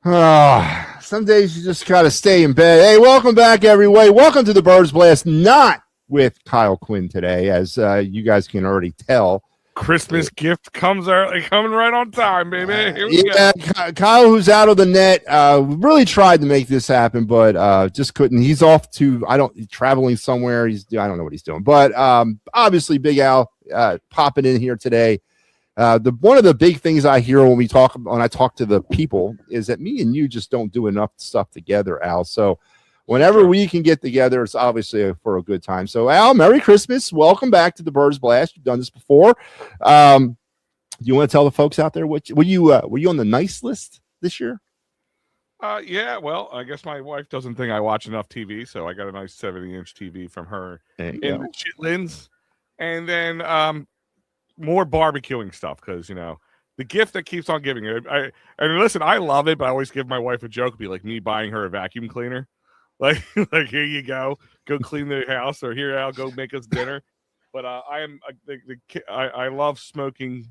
Some days you just gotta stay in bed. Hey, welcome back, everyone. Welcome to the Birds Blast. Not with Kyle Quinn today, as you guys can already tell. Christmas gift comes early, coming right on time, baby. Here we go. Kyle, who's out of the net, really tried to make this happen, but just couldn't. He's off to traveling somewhere. I don't know what he's doing, but obviously Big Al popping in here today. One of the big things I hear when I talk to the people is that me and you just don't do enough stuff together, Al. So whenever we can get together, it's obviously for a good time. So Al, Merry Christmas. Welcome back to the Birds Blast. You've done this before. Do you want to tell the folks out there were you on the nice list this year? Yeah, well, I guess my wife doesn't think I watch enough TV, so I got a nice 70-inch TV from her in the Chitlins. And then more barbecuing stuff because, the gift that keeps on giving. And listen, I love it, but I always give my wife a joke. It'd be like me buying her a vacuum cleaner. Like here you go clean the house, or here I'll go make us dinner. But I love smoking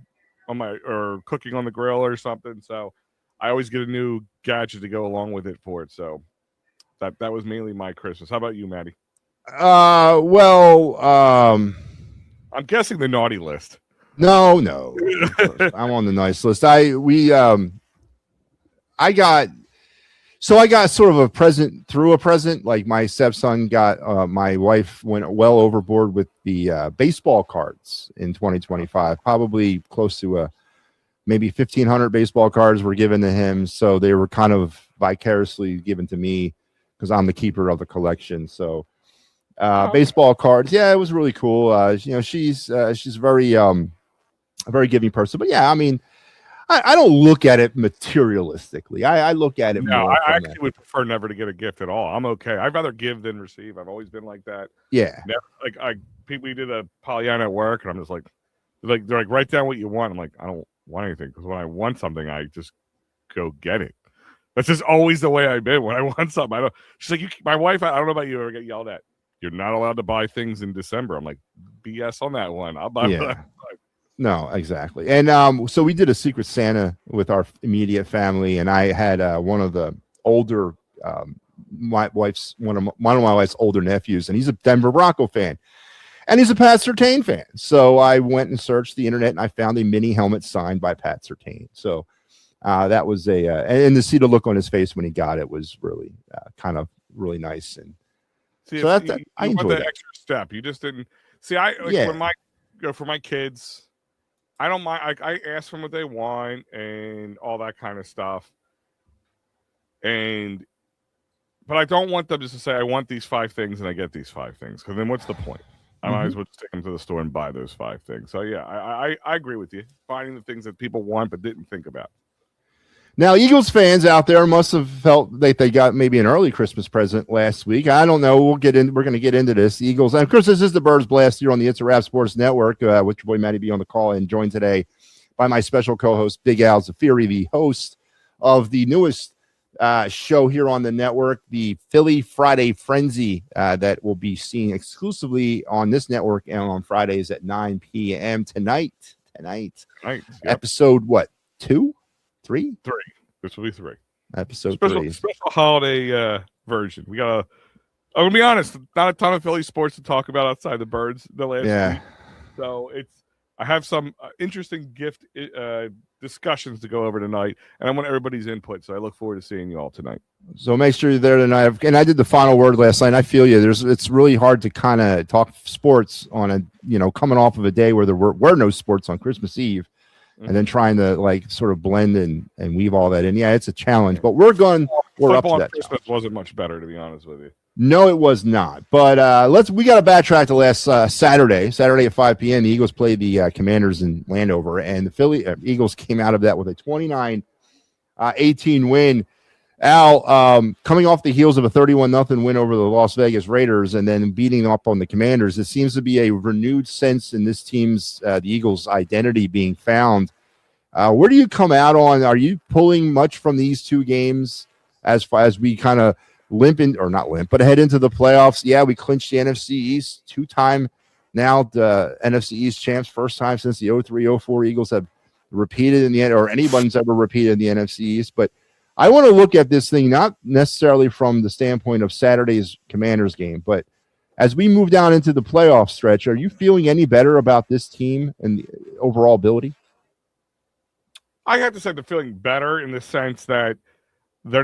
or cooking on the grill or something. So I always get a new gadget to go along with it for it. So that was mainly my Christmas. How about you, Maddie? I'm guessing the naughty list. No. I'm on the nice list. I got sort of a present through a present. Like my stepson got, my wife went well overboard with the baseball cards in 2025, probably close to maybe 1,500 baseball cards were given to him. So they were kind of vicariously given to me because I'm the keeper of the collection. So baseball cards. Yeah, it was really cool. She's a very giving person, but yeah, I mean, I don't look at it materialistically. I look at it. No, I actually would prefer never to get a gift at all. I'm okay. I'd rather give than receive. I've always been like that. Yeah. We did a Pollyanna at work, and I'm just they're like, write down what you want. I'm like, I don't want anything, because when I want something, I just go get it. That's just always the way I've been. When I want something, she's like, my wife, I don't know about you, ever get yelled at. You're not allowed to buy things in December. I'm like, BS on that one. I'll buy what I buy. No, exactly. And so we did a Secret Santa with our immediate family, and I had one of the older one of my wife's older nephews, and he's a Denver Bronco fan, and he's a Pat Surtain fan. So I went and searched the internet, and I found a mini helmet signed by Pat Surtain. So that was and to see the look on his face when he got it was really kind of really nice. And see, so I enjoyed that extra step. You just didn't see. For my kids, I don't mind. I ask them what they want and all that kind of stuff. But I don't want them just to say, I want these 5 things and I get these 5 things. Because then what's the point? I might as well just take them to the store and buy those 5 things. So yeah, I agree with you. Finding the things that people want but didn't think about. Now, Eagles fans out there must have felt like they got maybe an early Christmas present last week. I don't know. We're going to get into this. The Eagles, and of course, this is the Birds Blast here on the It's a Wrap Sports Network, with your boy Matty B on the call, and joined today by my special co-host Big Al Zaffiri, the host of the newest show here on the network, the Philly Friday Frenzy, that will be seen exclusively on this network and on Fridays at 9 p.m. tonight. Yep. Episode what? 2? 3? This will be 3. Episode special 3. Special holiday version. I'm gonna be honest, not a ton of Philly sports to talk about outside the Birds the last week. So I have some interesting gift discussions to go over tonight, and I want everybody's input. So I look forward to seeing you all tonight. So make sure you're there tonight. And I did the final word last night. I feel you. It's really hard to kind of talk sports on coming off of a day where there were no sports on Christmas Eve. And then trying to sort of blend and weave all that in. Yeah, it's a challenge, but we're up to that. Christmas wasn't much better, to be honest with you. No, it was not. But we got to backtrack to last Saturday at 5 p.m. The Eagles played the Commanders in Landover, and the Philly Eagles came out of that with a 29-18 win. Al, coming off the heels of a 31-0 win over the Las Vegas Raiders and then beating up on the Commanders, it seems to be a renewed sense in this team's, the Eagles' identity being found. Where do you come out on? Are you pulling much from these 2 games as far as we kind of head into the playoffs? Yeah, we clinched the NFC East 2-time now, the NFC East champs, first time since the 03-04 Eagles have repeated in the end, or anyone's ever repeated in the NFC East. But I want to look at this thing not necessarily from the standpoint of Saturday's Commanders game, but as we move down into the playoff stretch, are you feeling any better about this team and the overall ability? I have to say they're feeling better in the sense that they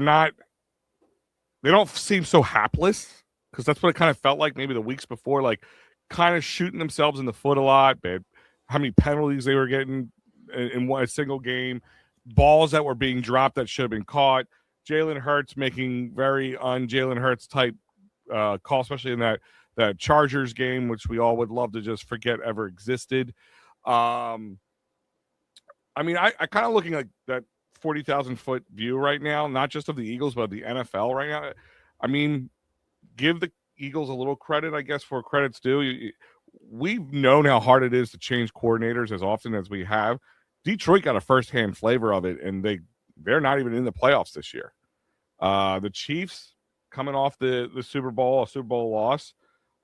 don't seem so hapless, because that's what it kind of felt like maybe the weeks before, like kind of shooting themselves in the foot a lot, but how many penalties they were getting in a single game, balls that were being dropped that should have been caught, Jalen Hurts making very un-Jalen Hurts type call, especially in that Chargers game, which we all would love to just forget ever existed. I mean, I kind of looking like that 40,000 foot view right now, not just of the Eagles, but the NFL right now. I mean, give the Eagles a little credit, I guess, for credit's due. We've known how hard it is to change coordinators as often as we have. Detroit got a firsthand flavor of it, and they're not even in the playoffs this year. The Chiefs coming off the Super Bowl, a Super Bowl loss.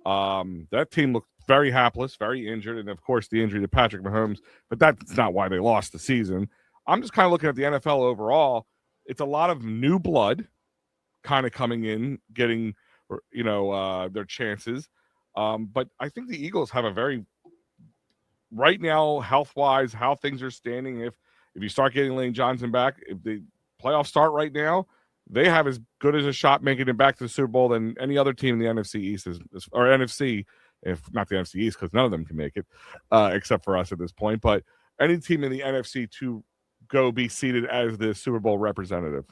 That team looked very hapless, very injured, and of course the injury to Patrick Mahomes, but that's not why they lost the season. I'm just kind of looking at the NFL overall. It's a lot of new blood kind of coming in, getting their chances. But I think the Eagles have a very, right now, health-wise, how things are standing, if you start getting Lane Johnson back, if the playoffs start right now, they have as good as a shot making it back to the Super Bowl than any other team in the NFC East or NFC, if not the NFC East, because none of them can make it, except for us at this point. But any team in the NFC to go be seated as the Super Bowl representative.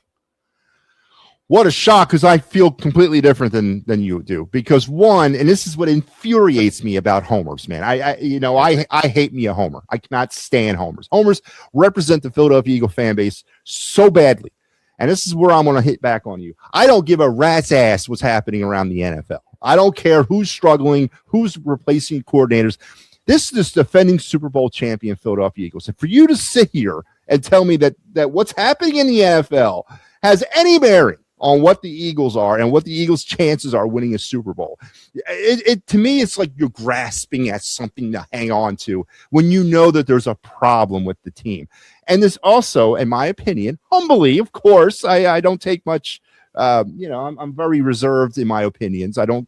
What a shock, because I feel completely different than you do. Because one, and this is what infuriates me about homers, man. I hate me a homer. I cannot stand homers. Homers represent the Philadelphia Eagle fan base so badly. And this is where I'm going to hit back on you. I don't give a rat's ass what's happening around the NFL. I don't care who's struggling, who's replacing coordinators. This is the defending Super Bowl champion Philadelphia Eagles. And for you to sit here and tell me that what's happening in the NFL has any bearing on what the Eagles are and what the Eagles' chances are winning a Super Bowl, it to me, it's like you're grasping at something to hang on to when you know that there's a problem with the team. And this also, in my opinion, humbly, of course, I don't take much. I'm very reserved in my opinions. I don't,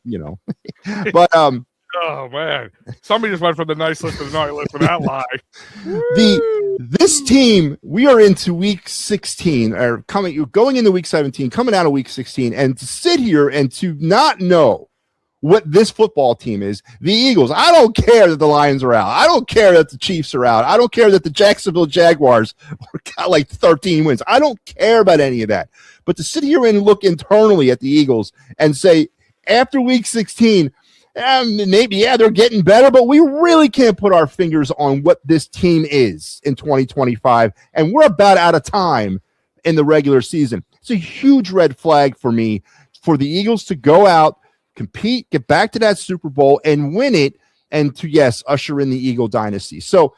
but oh man, somebody just went from the nice list to the naughty list with that lie. This team, we are into week 16, or going into week 17, coming out of week 16, and to sit here and to not know what this football team is, the Eagles. I don't care that the Lions are out. I don't care that the Chiefs are out. I don't care that the Jacksonville Jaguars got like 13 wins. I don't care about any of that. But to sit here and look internally at the Eagles and say, after week 16, maybe, they're getting better, but we really can't put our fingers on what this team is in 2025, and we're about out of time in the regular season. It's a huge red flag for me for the Eagles to go out, compete, get back to that Super Bowl, and win it, and to, yes, usher in the Eagle dynasty. So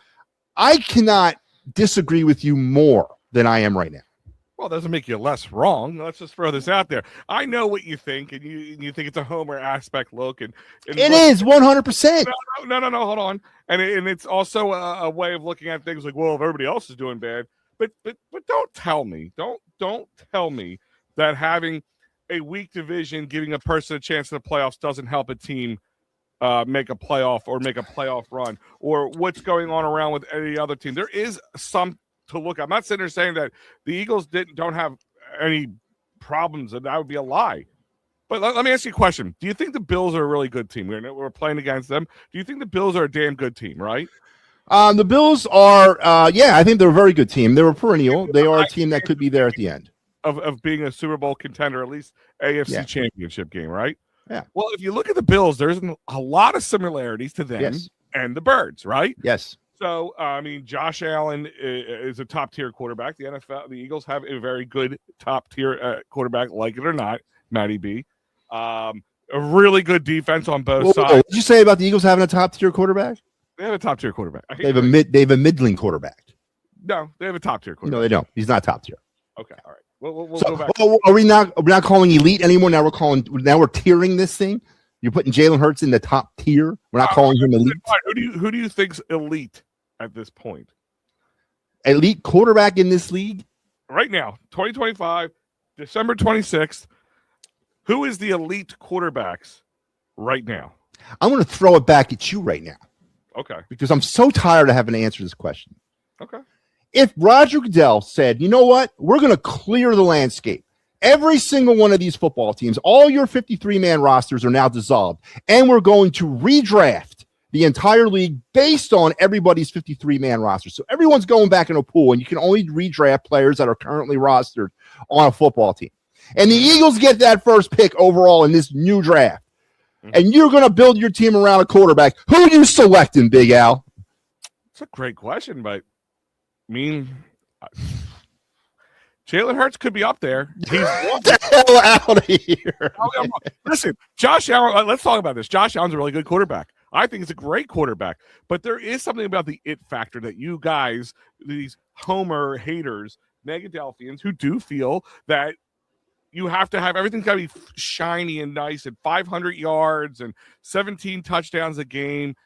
I cannot disagree with you more than I am right now. Well, it doesn't make you less wrong. Let's just throw this out there. I know what you think, and you think it's a homer aspect look, and it is 100%. No, hold on. And it's also a way of looking at things like, well, if everybody else is doing bad, but don't tell me that having a weak division, giving a person a chance in the playoffs doesn't help a team make a playoff or make a playoff run, or what's going on around with any other team. There is some to look. I'm not sitting there saying that the Eagles don't have any problems, and that would be a lie. But let me ask you a question. Do you think the Bills are a really good team? We're playing against them. Do you think the Bills are a damn good team, right? The Bills are, I think they're a very good team. They're a perennial. They are a team that could be there at the end. Of being a Super Bowl contender, at least AFC championship game, right? Yeah. Well, if you look at the Bills, there's a lot of similarities to them and the Birds, right? Yes. So, Josh Allen is a top-tier quarterback. The Eagles have a very good top-tier quarterback, like it or not, Matty B. A really good defense on both sides. What did you say about the Eagles having a top-tier quarterback? They have a top-tier quarterback. They have a middling quarterback. No, they have a top-tier quarterback. No, they don't. He's not top-tier. Okay, all right. We'll go back. Are we not calling elite anymore? Now we're tiering this thing. You're putting Jalen Hurts in the top tier. We're not calling him elite. Who do you think's elite at this point? Elite quarterback in this league right now, 2025. December 26th. Who is the elite quarterbacks right now? I'm going to throw it back at you right now. Okay. Because I'm so tired of having to answer this question. Okay. If Roger Goodell said, you know what, we're going to clear the landscape. Every single one of these football teams, all your 53-man rosters are now dissolved, and we're going to redraft the entire league based on everybody's 53-man roster. So everyone's going back in a pool, and you can only redraft players that are currently rostered on a football team. And the Eagles get that first pick overall in this new draft. And you're going to build your team around a quarterback. Who are you selecting, Big Al? It's a great question, but I mean, Jalen Hurts could be up there. He's the hell out of here. Listen, Josh Allen, let's talk about this. Josh Allen's a really good quarterback. I think he's a great quarterback, but there is something about the it factor that you guys, these Homer haters, Negadelphians, who do feel that you have to have everything's got to be shiny and nice at 500 yards and 17 touchdowns a game.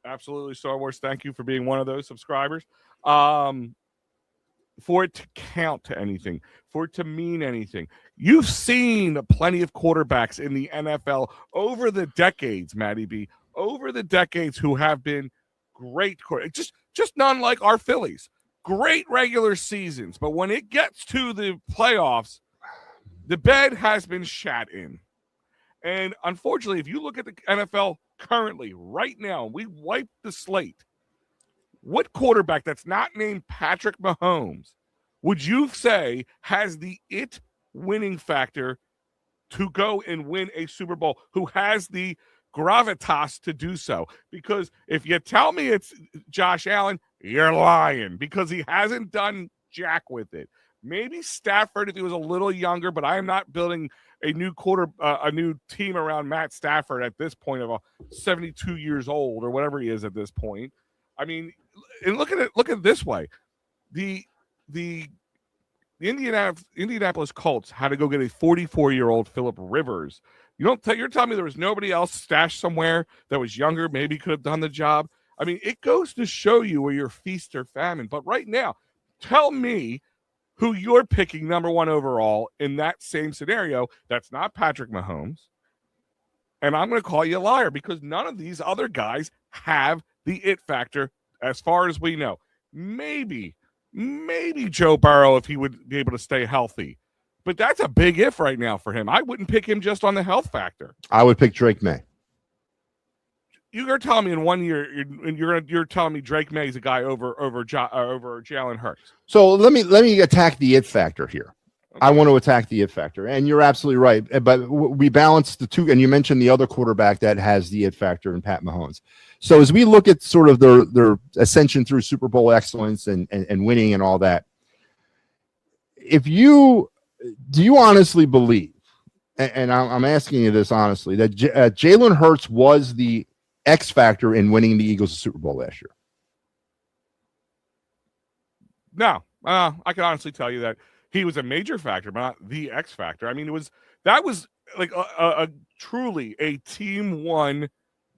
Absolutely, Star Wars. Thank you for being one of those subscribers. For it to count to anything, for it to mean anything. You've seen plenty of quarterbacks in the NFL over the decades, Matty B, over the decades who have been great quarterbacks, just none like our Phillies. Great regular seasons, but when it gets to the playoffs, the bed has been shat in. And unfortunately, if you look at the NFL currently, right now, we wipe the slate. What quarterback that's not named Patrick Mahomes would you say has the it winning factor to go and win a Super Bowl, who has the gravitas to do so? Because if you tell me it's Josh Allen, you're lying, because he hasn't done jack with it. Maybe Stafford if he was a little younger, but I am not building a new team around Matt Stafford at this point of 72 years old or whatever he is at this point. I mean, and look at it this way. The Indianapolis Colts had to go get a 44-year-old Phillip Rivers. You're telling me there was nobody else stashed somewhere that was younger, maybe could have done the job? I mean, it goes to show you where you're feast or famine. But right now, tell me who you're picking number one overall in that same scenario. That's not Patrick Mahomes. And I'm going to call you a liar, because none of these other guys have the it factor as far as we know. Maybe Joe Burrow if he would be able to stay healthy. But that's a big if right now for him. I wouldn't pick him just on the health factor. I would pick Drake May. You're telling me in 1 year you're telling me Drake May is a guy over Jalen Hurts. So let me attack the it factor here. Okay. I want to attack the it factor, and you're absolutely right. But we balance the two, and you mentioned the other quarterback that has the it factor in Pat Mahomes. So as we look at sort of their ascension through Super Bowl excellence and winning and all that, do you honestly believe, and I'm asking you this honestly, that Jalen Hurts was the X factor in winning the Eagles a Super Bowl last year? No, I can honestly tell you that he was a major factor, but not the X factor. I mean, that was like a truly a team one.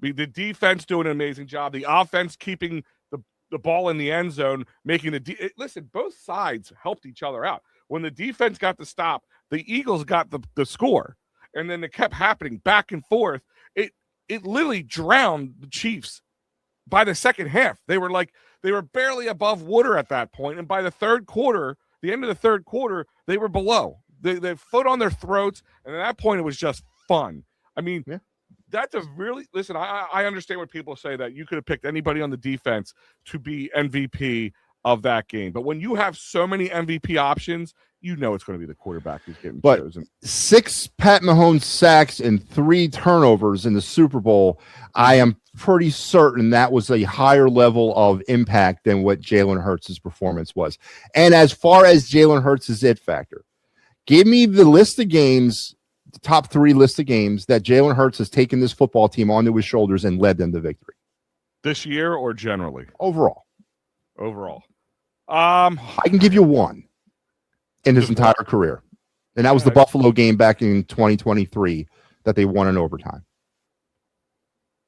The defense doing an amazing job. The offense keeping the ball in the end zone, making listen, both sides helped each other out. When the defense got the stop, the Eagles got the score, and then it kept happening back and forth. It literally drowned the Chiefs by the second half. They were barely above water at that point, and by the third quarter, the end of the third quarter, they were below. They foot on their throats, and at that point, it was just fun. I mean, yeah. That's a really – listen, I understand when people say that you could have picked anybody on the defense to be MVP of that game. But when you have so many MVP options, you know it's going to be the quarterback who's getting chosen. 6 Pat Mahomes sacks and 3 turnovers in the Super Bowl, I am pretty certain that was a higher level of impact than what Jalen Hurts' performance was. And as far as Jalen Hurts' it factor, give me the list of games – the top 3 list of games that Jalen Hurts has taken this football team onto his shoulders and led them to victory. This year or generally? Overall. I can give you one in his entire career. And that was the Buffalo game back in 2023 that they won in overtime.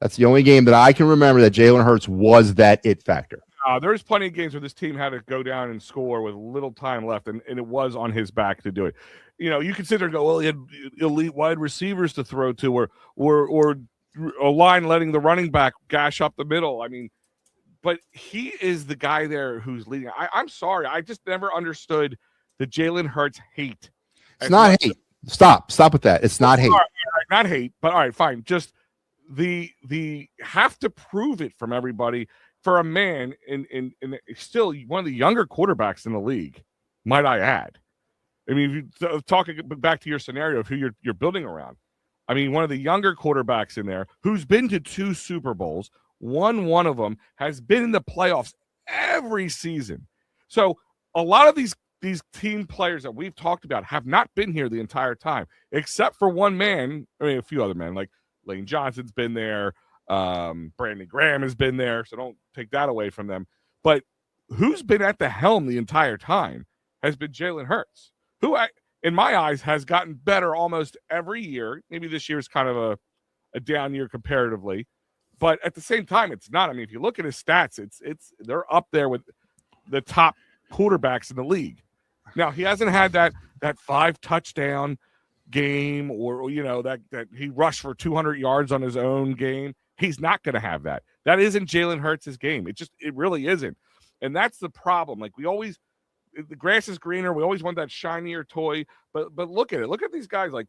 That's the only game that I can remember that Jalen Hurts was that it factor. There's plenty of games where this team had to go down and score with little time left, and it was on his back to do it. You can sit there and go, well, he had elite wide receivers to throw to, or a line letting the running back gash up the middle. I mean, but he is the guy there who's leading. I'm sorry. I just never understood the Jalen Hurts hate. It's not hate. Stop with that. It's not hate. All right, not hate, but all right, fine. Just the have to prove it from everybody for a man in still one of the younger quarterbacks in the league, might I add. I mean, if you talking back to your scenario of who you're building around. I mean, one of the younger quarterbacks in there who's been to 2 Super Bowls, won one of them, has been in the playoffs every season. So a lot of these team players that we've talked about have not been here the entire time, except for one man. I mean, a few other men, like Lane Johnson's been there. Brandon Graham has been there, so don't take that away from them. But who's been at the helm the entire time has been Jalen Hurts, who, in my eyes, has gotten better almost every year. Maybe this year is kind of a down year comparatively, but at the same time, it's not. I mean, if you look at his stats, they're up there with the top quarterbacks in the league. Now, he hasn't had that 5 touchdown game or that he rushed for 200 yards on his own game. He's not going to have that. That isn't Jalen Hurts' game. It really isn't. And that's the problem. Like, the grass is greener. We always want that shinier toy. But look at it. Look at these guys. Like,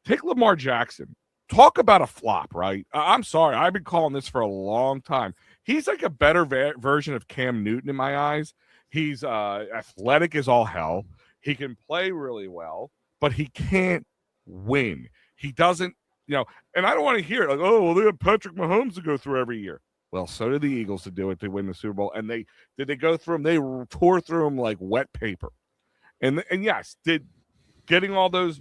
take Lamar Jackson. Talk about a flop, right? I'm sorry. I've been calling this for a long time. He's like a better version of Cam Newton in my eyes. He's athletic as all hell. He can play really well, but he can't win. He doesn't, and I don't want to hear it like, oh, well, they have Patrick Mahomes to go through every year. Well, so did the Eagles to do it to win the Super Bowl. And they go through them? They tore through them like wet paper. And yes, did getting all those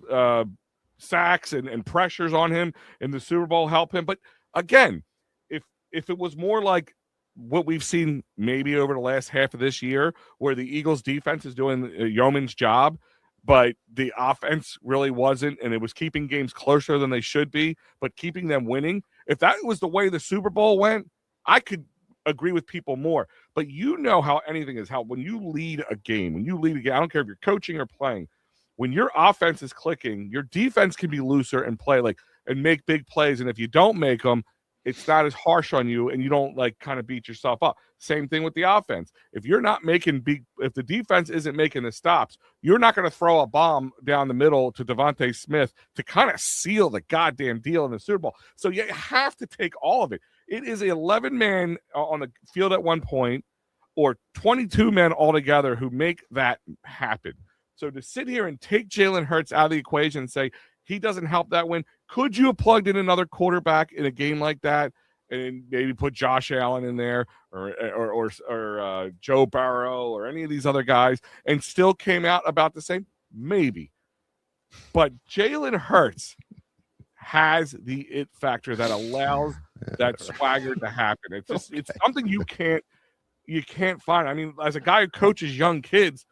sacks and pressures on him in the Super Bowl help him? But again, if it was more like what we've seen maybe over the last half of this year, where the Eagles defense is doing a yeoman's job, but the offense really wasn't, and it was keeping games closer than they should be, but keeping them winning. If that was the way the Super Bowl went, I could agree with people more. But how anything is. How when you lead a game, I don't care if you're coaching or playing, when your offense is clicking, your defense can be looser and play and make big plays. And if you don't make them, it's not as harsh on you, and you don't kind of beat yourself up. Same thing with the offense. If you're not if the defense isn't making the stops, you're not going to throw a bomb down the middle to Devontae Smith to kind of seal the goddamn deal in the Super Bowl. So you have to take all of it. It is 11 men on the field at one point, or 22 men altogether who make that happen. So to sit here and take Jalen Hurts out of the equation and say he doesn't help that win, could you have plugged in another quarterback in a game like that and maybe put Josh Allen in there or Joe Burrow or any of these other guys and still came out about the same? Maybe. But Jalen Hurts has the it factor that allows that swagger to happen. It's something you can't find. I mean, as a guy who coaches young kids,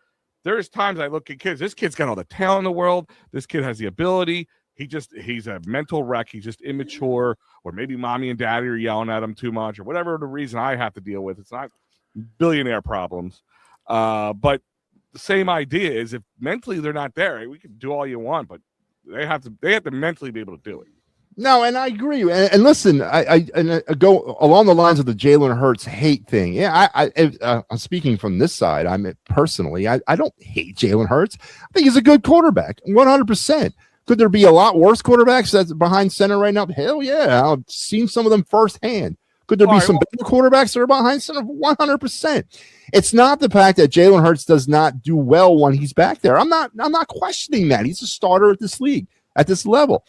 there's times I look at kids. This kid's got all the talent in the world. This kid has the ability. He's a mental wreck. He's just immature, or maybe mommy and daddy are yelling at him too much, or whatever the reason I have to deal with. It's not billionaire problems. But the same idea is, if mentally they're not there, we can do all you want, but they have to mentally be able to do it. No, and I agree. And listen, I go along the lines of the Jalen Hurts hate thing. Yeah, I'm speaking from this side. I don't hate Jalen Hurts. I think he's a good quarterback, 100%. Could there be a lot worse quarterbacks that's behind center right now? Hell yeah, I've seen some of them firsthand. Could there be some better quarterbacks that are behind center? 100%. It's not the fact that Jalen Hurts does not do well when he's back there. I'm not questioning that. He's a starter at this league, at this level.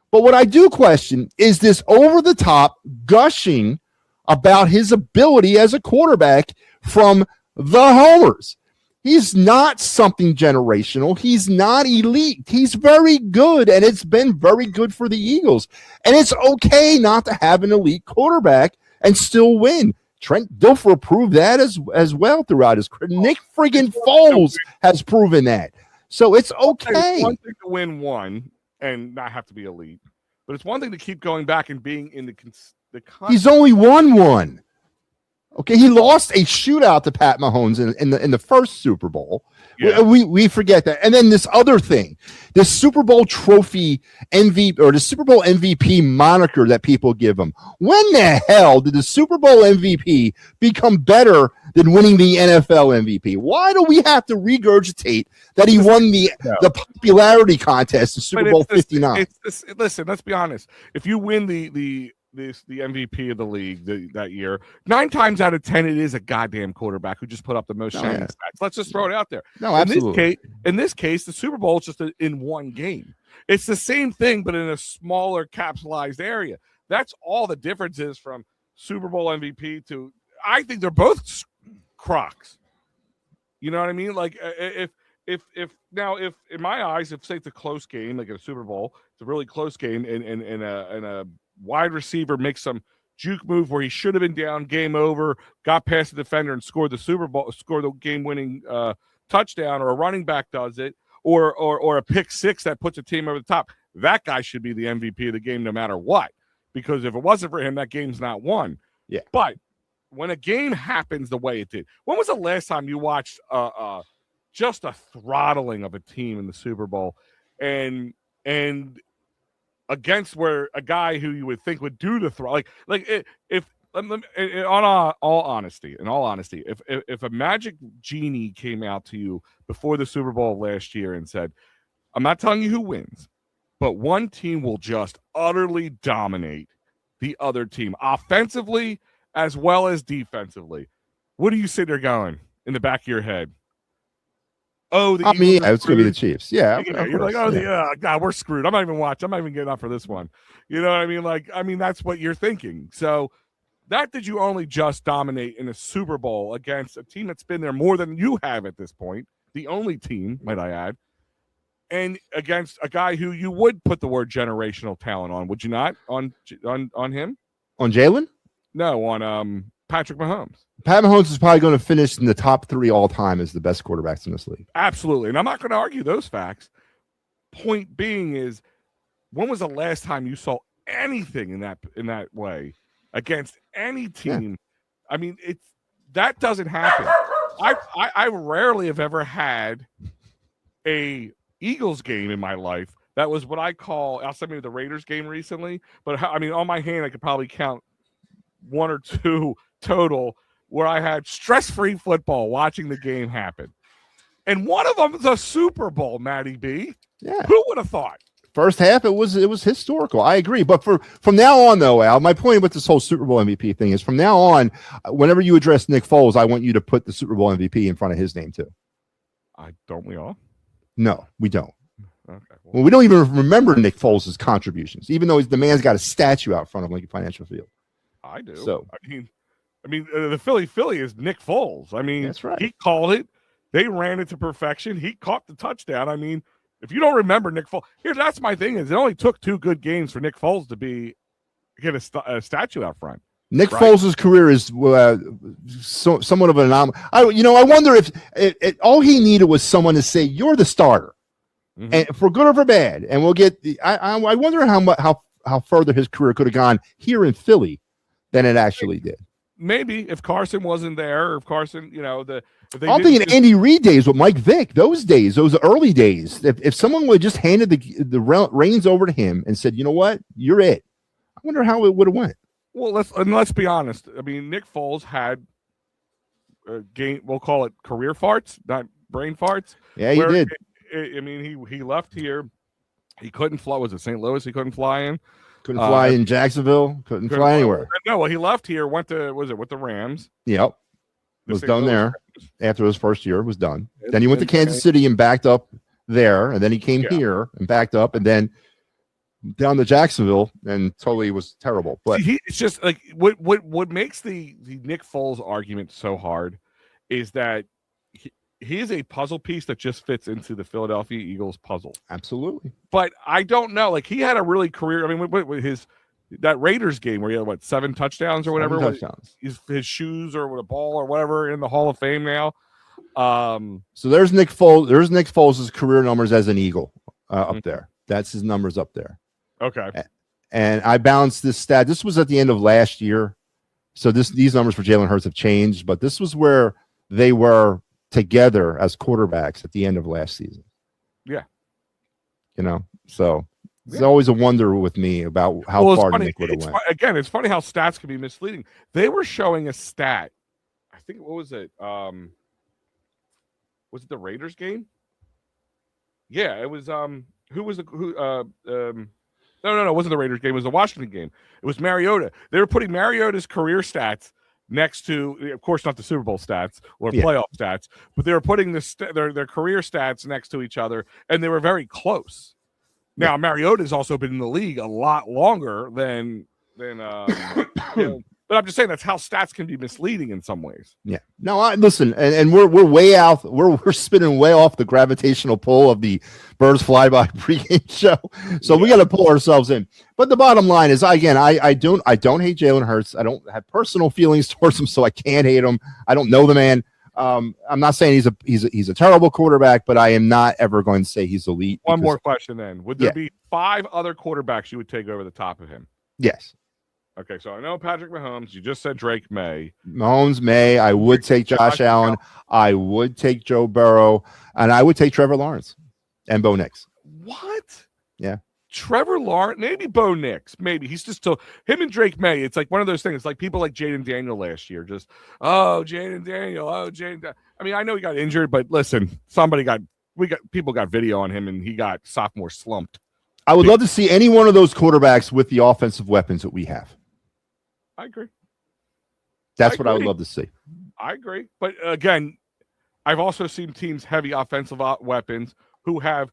But what I do question is this over-the-top gushing about his ability as a quarterback from the homers. He's not something generational. He's not elite. He's very good, and it's been very good for the Eagles. And it's okay not to have an elite quarterback and still win. Trent Dilfer proved that as well throughout his career. Nick friggin' Foles has proven that. So it's okay. It's one thing to win one and not have to be elite, but it's one thing to keep going back and being in the He's only won one. Okay, he lost a shootout to Pat Mahomes in the first Super Bowl. Yeah. We forget that. And then this other thing, this Super Bowl trophy MVP or the Super Bowl MVP moniker that people give him. When the hell did the Super Bowl MVP become better than winning the NFL MVP? Why do we have to regurgitate that he won the popularity contest in Super Bowl 59? Listen, let's be honest. If you win the MVP of the league that year, 9 times out of 10 it is a goddamn quarterback who just put up the most shining stats. Let's just throw it out there. No, absolutely. In this case, the Super Bowl is just in one game. It's the same thing, but in a smaller capsulized area. That's all the difference is from Super Bowl MVP to. I think they're both crocs. You know what I mean? Like if in my eyes, if say it's a close game, like a Super Bowl, it's a really close game, and a wide receiver makes some juke move where he should have been down, game over, got past the defender and scored the game-winning touchdown, or a running back does it, or a pick six that puts a team over the top. That guy should be the MVP of the game no matter what, because if it wasn't for him, that game's not won. Yeah. But when a game happens the way it did, when was the last time you watched just a throttling of a team in the Super Bowl and against where a guy who you would think would do the throw, in all honesty, if a magic genie came out to you before the Super Bowl last year and said, I'm not telling you who wins, but one team will just utterly dominate the other team offensively as well as defensively, what do you sit there going in the back of your head? Oh, it's going to be the Chiefs. Yeah. You're like, God, we're screwed. I'm not even watching. I'm not even getting up for this one. You know what I mean? That's what you're thinking. So that did you only just dominate in a Super Bowl against a team that's been there more than you have at this point, the only team, might I add, and against a guy who you would put the word generational talent on, would you not? On him? On Jalen? No, on Patrick Mahomes. Pat Mahomes is probably going to finish in the top 3 all time as the best quarterbacks in this league. Absolutely. And I'm not going to argue those facts. Point being is, when was the last time you saw anything in that way against any team? Yeah. I mean, that doesn't happen. I rarely have ever had a Eagles game in my life that was what I call, outside maybe the Raiders game recently, but I mean, on my hand I could probably count 1 or 2 total where I had stress-free football watching the game happen. And one of them is a Super Bowl, Matty B. Yeah. Who would have thought? First half, it was historical. I agree. But from now on, though, Al, my point with this whole Super Bowl MVP thing is from now on, whenever you address Nick Foles, I want you to put the Super Bowl MVP in front of his name, too. Don't we all? No, we don't. Okay. Well, we don't even remember Nick Foles' contributions, even though the man's got a statue out front of Lincoln Financial Field. I do. So, I mean, the Philly is Nick Foles. I mean, that's right. He called it. They ran it to perfection. He caught the touchdown. I mean, if you don't remember Nick Foles, that's my thing is it only took 2 good games for Nick Foles to get a statue out front. Nick Foles' career is somewhat of an anomaly. I wonder if all he needed was someone to say, "You're the starter," and for good or for bad, and we'll get. I wonder how further his career could have gone here in Philly than it actually did. Maybe if Carson wasn't there, or if Carson, I'm thinking Andy Reid days with Mike Vick, those early days. If someone would have just handed the reins over to him and said, "You know what, you're it," I wonder how it would have went. Well, let's be honest. I mean, Nick Foles had we'll call it career farts, not brain farts. Yeah, he did. I mean, he left here. He couldn't fly. Was it St. Louis? He couldn't fly in. Couldn't fly in Jacksonville. Couldn't fly anywhere. No, well, he left here. Went to with the Rams. Yep, was done there after his first year. Was done. Then he went to Kansas City and backed up there, and then he came here and backed up, and then down to Jacksonville, and totally was terrible. But it's just like what makes the Nick Foles argument so hard is that he is a puzzle piece that just fits into the Philadelphia Eagles puzzle. Absolutely. But I don't know. Like, he had a really career. I mean, with that Raiders game where he had 7 touchdowns or whatever. 7 touchdowns. His shoes or with a ball or whatever in the Hall of Fame now. So there's Nick Foles. There's Nick Foles' career numbers as an Eagle up there. That's his numbers up there. Okay. And I balanced this stat. This was at the end of last year. So these numbers for Jalen Hurts have changed, but this was where they were together as quarterbacks at the end of last season. Yeah. So it's always a wonder with me about how far Nick would have went. Again, it's funny how stats can be misleading. They were showing a stat. I think, what was it? Was it the Raiders game? Yeah, it was. No, it wasn't the Raiders game. It was the Washington game. It was Mariota. They were putting Mariota's career stats next to, of course, not the Super Bowl stats or playoff stats, but they were putting their career stats next to each other, and they were very close. Now, Mariota has also been in the league a lot longer than but I'm just saying that's how stats can be misleading in some ways. Yeah. No, listen, and we're way out. We're spinning way off the gravitational pull of the Birds Fly By pregame show. So we got to pull ourselves in. But the bottom line is, again, I don't hate Jalen Hurts. I don't have personal feelings towards him, so I can't hate him. I don't know the man. I'm not saying he's a terrible quarterback, but I am not ever going to say he's elite. One more question then. Would there be 5 other quarterbacks you would take over the top of him? Yes. Okay, so I know Patrick Mahomes. You just said Drake May. Mahomes May. I would take Josh Allen. I would take Joe Burrow. And I would take Trevor Lawrence and Bo Nix. What? Yeah. Trevor Lawrence, maybe Bo Nix, maybe. He's just him and Drake May. It's like one of those things, like people like Jaden Daniel last year. Just, Jaden Daniel, I mean, I know he got injured, but listen, people got video on him, and he got sophomore slumped. I would love to see any one of those quarterbacks with the offensive weapons that we have. I agree. That's what I would love to see. I agree. But again, I've also seen teams heavy offensive weapons who have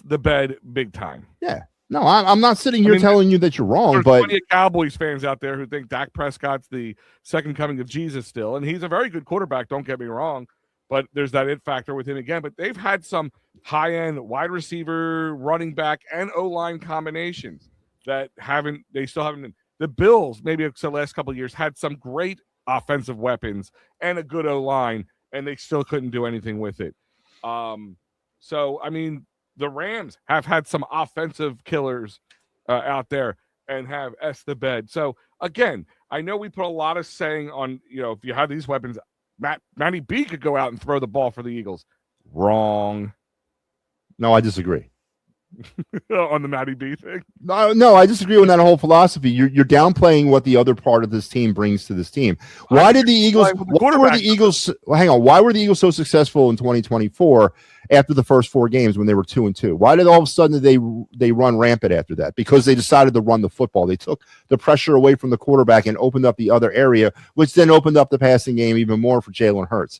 the bed big time. Yeah. No, I'm not sitting here telling you that you're wrong, there's but plenty of Cowboys fans out there who think Dak Prescott's the second coming of Jesus still, and he's a very good quarterback, don't get me wrong, but there's that it factor with him again. But they've had some high-end wide receiver, running back, and O-line combinations that they still haven't. The Bills, maybe the last couple of years, had some great offensive weapons and a good O-line, and they still couldn't do anything with it. So, I mean, the Rams have had some offensive killers out there and have the bed. So, again, I know we put a lot of saying on, if you have these weapons, Matty B could go out and throw the ball for the Eagles. Wrong. No, I disagree. On the Matty B thing? No, I disagree with that whole philosophy. You're downplaying what the other part of this team brings to this team. Why were the Eagles so successful in 2024 after the first 4 games when they were 2-2? Why did all of a sudden they run rampant after that? Because they decided to run the football. They took the pressure away from the quarterback and opened up the other area, which then opened up the passing game even more for Jalen Hurts.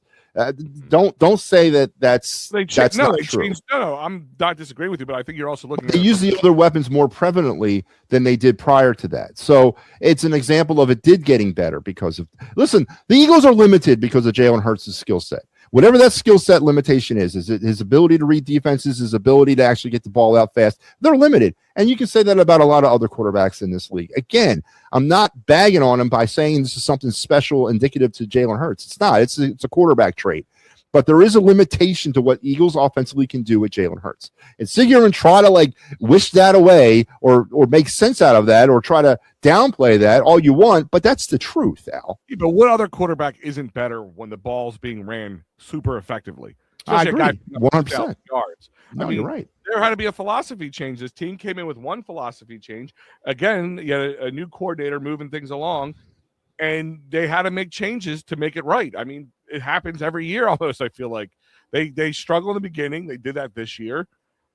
Don't say that's not true. No, I'm not disagreeing with you, but I think you're also looking. They use the other weapons more prevalently than they did prior to that. So it's an example of it did getting better because of. Listen, the Eagles are limited because of Jalen Hurts' skill set. Whatever that skill set limitation is it his ability to read defenses, his ability to actually get the ball out fast? They're limited. And you can say that about a lot of other quarterbacks in this league. Again, I'm not bagging on him by saying this is something special indicative to Jalen Hurts. It's not. It's a quarterback trait. But there is a limitation to what Eagles offensively can do with Jalen Hurts. And sit here and try to wish that away or make sense out of that or try to downplay that all you want, but that's the truth, Al. Yeah, but what other quarterback isn't better when the ball's being ran super effectively? I agree, 100%. Yards. No, you're right. There had to be a philosophy change. This team came in with one philosophy change. Again, you had a new coordinator moving things along, and they had to make changes to make it right. I mean, it happens every year almost, I feel like. They struggle in the beginning. They did that this year.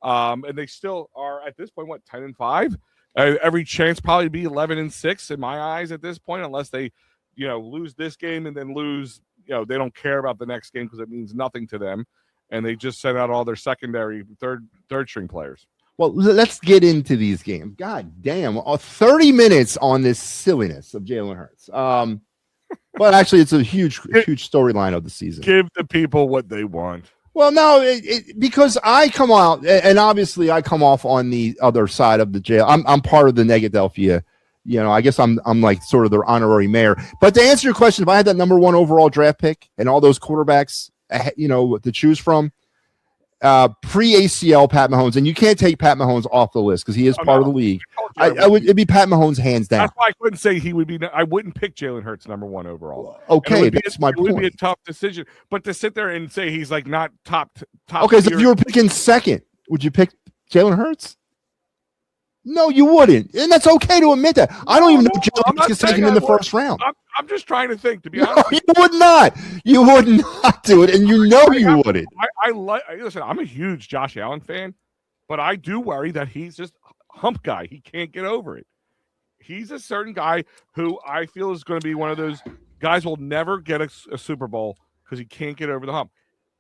And they still are, at this point, 10-5? Every chance probably to be 11-6 in my eyes at this point, unless they, lose this game and then lose, they don't care about the next game because it means nothing to them. And they just sent out all their secondary third string players. Well, let's get into these games. God damn, 30 minutes on this silliness of Jalen Hurts. But actually, it's a huge storyline of the season. Give the people what they want. Well, no, because I come out, and obviously I come off on the other side of the jail. I'm part of the Negadelphia. I guess I'm like sort of their honorary mayor. But to answer your question, if I had that number 1 overall draft pick and all those quarterbacks, to choose from, pre-ACL Pat Mahomes, and you can't take Pat Mahomes off the list because he is part of the league. It'd be Pat Mahomes hands down. That's why I couldn't say he would be. I wouldn't pick Jalen Hurts number 1 overall. Okay, that's my point. It would be a tough decision, but to sit there and say he's like not top. Okay, so if you were picking second, would you pick Jalen Hurts? No, you wouldn't, and that's okay to admit that. I don't even know if Jalen Hurts gets taken in the first round. I'm just trying to think. To be honest, you would not. You would not do it, and you wouldn't. Listen. I'm a huge Josh Allen fan, but I do worry that he's just a hump guy. He can't get over it. He's a certain guy who I feel is going to be one of those guys will never get a Super Bowl because he can't get over the hump.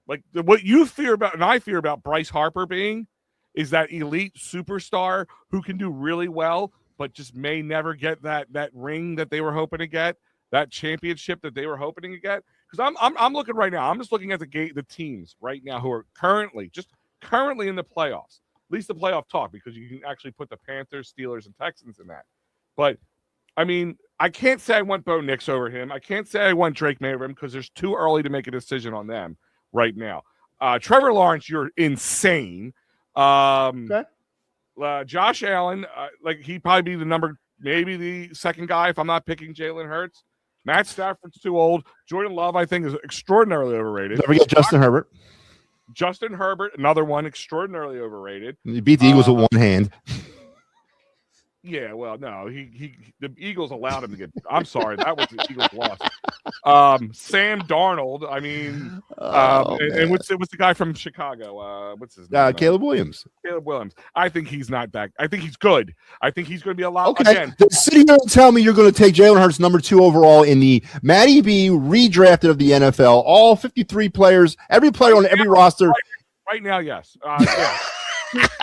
Like what you fear about, and I fear about Bryce Harper being. Is that elite superstar who can do really well, but just may never get that ring that they were hoping to get, that championship that they were hoping to get? Because I'm looking right now. I'm just looking at the teams right now who are currently in the playoffs, at least the playoff talk, because you can actually put the Panthers, Steelers, and Texans in that. But I mean, I can't say I want Bo Nix over him. I can't say I want Drake May over him because there's too early to make a decision on them right now. Trevor Lawrence, you're insane. Okay. Josh Allen, like he'd probably be maybe the second guy if I'm not picking Jalen Hurts. Matt Stafford's too old. Jordan Love, I think, is extraordinarily overrated. Don't forget Justin Herbert. Justin Herbert, another one, extraordinarily overrated. He beat the Eagles with one hand. Yeah, well, no, the Eagles allowed him to get. I'm sorry, that was the Eagles' loss. Sam Darnold. I mean, and what's the guy from Chicago? What's his name? Caleb Williams. Caleb Williams. I think he's not that. I think he's good. I think he's going to be a lot. Okay, again. Sit here and tell me you're going to take Jalen Hurts number 2 overall in the Matty B redrafted of the NFL. All 53 players, every player on every roster. Right now, yes. Yeah.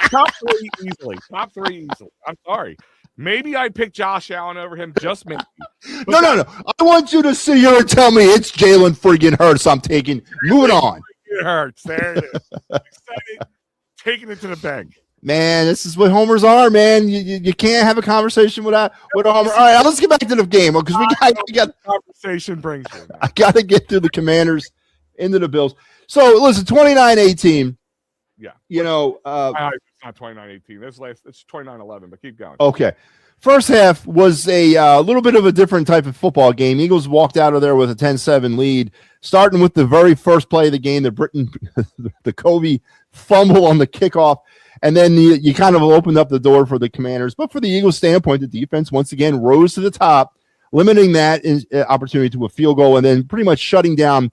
Top 3 easily. Top 3 easily. I'm sorry. Maybe I'd pick Josh Allen over him, just maybe. No. I want you to sit here and tell me it's Jalen friggin' Hurts I'm taking. Moving on. It hurts. There it is. Excited. Taking it to the bank. Man, this is what homers are, man. You can't have a conversation with a homer. All right, let's get back to the game because we got conversation brings you. I got to get through the Commanders into the Bills. So listen, 29-18. Yeah. You know, it's not 29-18. It's 29-11, but keep going. Okay. First half was a little bit of a different type of football game. Eagles walked out of there with a 10-7 lead, starting with the very first play of the game, the Kobe fumble on the kickoff. And then you kind of opened up the door for the Commanders. But for the Eagles' standpoint, the defense once again rose to the top, limiting that opportunity to a field goal and then pretty much shutting down.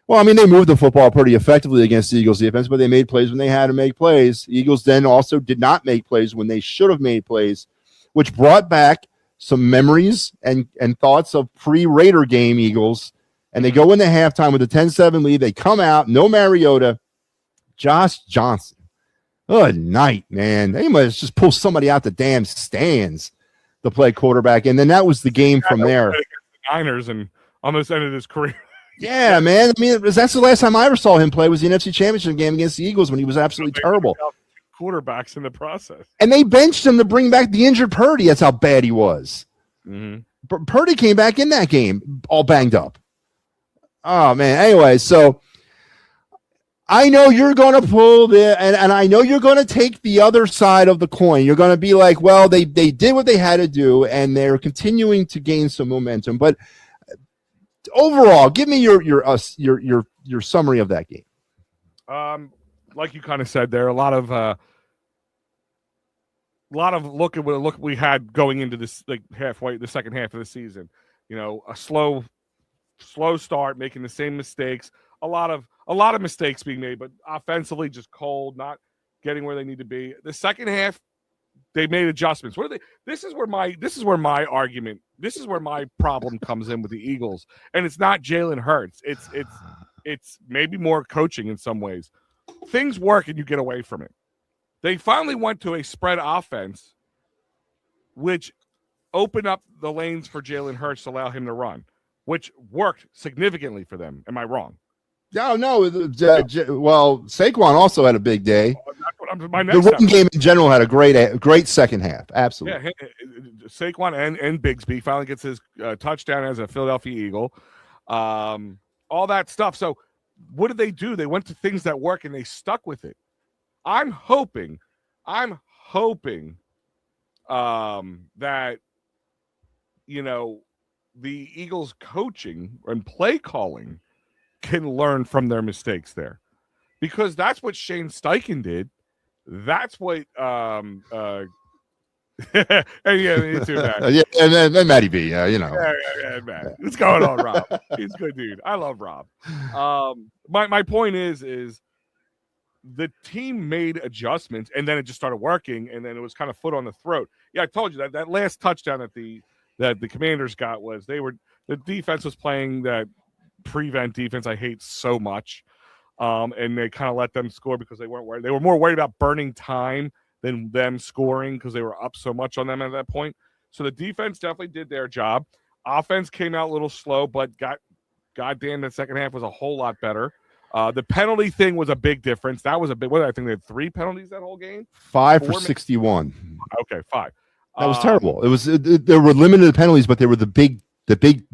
Well, I mean, they moved the football pretty effectively against the Eagles defense, but they made plays when they had to make plays. The Eagles then also did not make plays when they should have made plays, which brought back some memories and thoughts of pre-Raider game Eagles. And they go into halftime with a 10-7 lead. They come out, no Mariota, Josh Johnson. Good night, man. They must just pull somebody out the damn stands to play quarterback. And then that was the game from there. The Niners and almost ended his career. Yeah, man. I mean, that's the last time I ever saw him play was the NFC Championship game against the Eagles when he was absolutely terrible. Quarterbacks in the process. And they benched him to bring back the injured Purdy. That's how bad he was. Mm-hmm. Purdy came back in that game all banged up. Oh, man. Anyway, so I know you're going to pull and I know you're going to take the other side of the coin. You're going to be like, well, they did what they had to do, and they're continuing to gain some momentum. But overall, give me your summary of that game. Like you kind of said, there are a lot of look at what we had going into this, like halfway the second half of the season. You know, a slow start, making the same mistakes. A lot of mistakes being made, but offensively just cold, not getting where they need to be. The second half, they made adjustments. What are they? This is where my argument. This is where my problem comes in with the Eagles, and it's not Jalen Hurts. It's maybe more coaching in some ways. Things work and you get away from it. They finally went to a spread offense, which opened up the lanes for Jalen Hurts to allow him to run, which worked significantly for them. Am I wrong? No. Well, Saquon also had a big day. The run game in general had a great second half. Absolutely. Yeah, Saquon and Bigsby finally gets his touchdown as a Philadelphia Eagle. All that stuff. So what did they do? They went to things that work and they stuck with it. I'm hoping that, you know, the Eagles coaching and play calling can learn from their mistakes there, because that's what Shane Steichen did. That's what and yeah, me too, Matt. Yeah, and then Matty B, you know. Yeah, Matt. What's going on, Rob? He's a good dude. I love Rob. My point is the team made adjustments, and then it just started working, and then it was kind of foot on the throat. Yeah, I told you that last touchdown that the Commanders got was the defense was playing that prevent defense I hate so much, and they kind of let them score because they weren't worried. They were more worried about burning time than them scoring because they were up so much on them at that point. So the defense definitely did their job. Offense came out a little slow, but goddamn, the second half was a whole lot better. The penalty thing was a big difference. That was a big. What, I think they had 3 penalties that whole game. 5 for 61. Okay, 5. That was terrible. It was there were limited penalties, but they were the big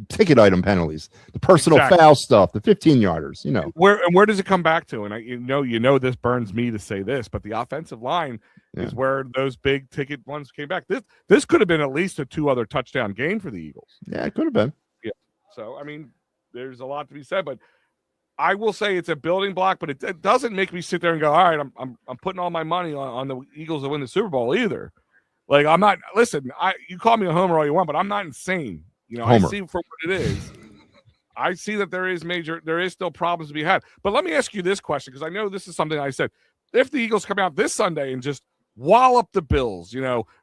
ticket item penalties, the personal foul stuff, the 15-yarders. You know where does it come back to? And you know this burns me to say this, but the offensive line is where those big ticket ones came back. This could have been at least a 2 other touchdown game for the Eagles. Yeah, it could have been. Yeah. So I mean, there's a lot to be said, but I will say it's a building block, but it doesn't make me sit there and go, all right, I'm putting all my money on the Eagles to win the Super Bowl either. Like, I'm not. Listen, you call me a homer all you want, but I'm not insane. You know, Homer. I see for what it is. I see that there is still problems to be had. But let me ask you this question, because I know this is something I said. If the Eagles come out this Sunday and just wallop the Bills,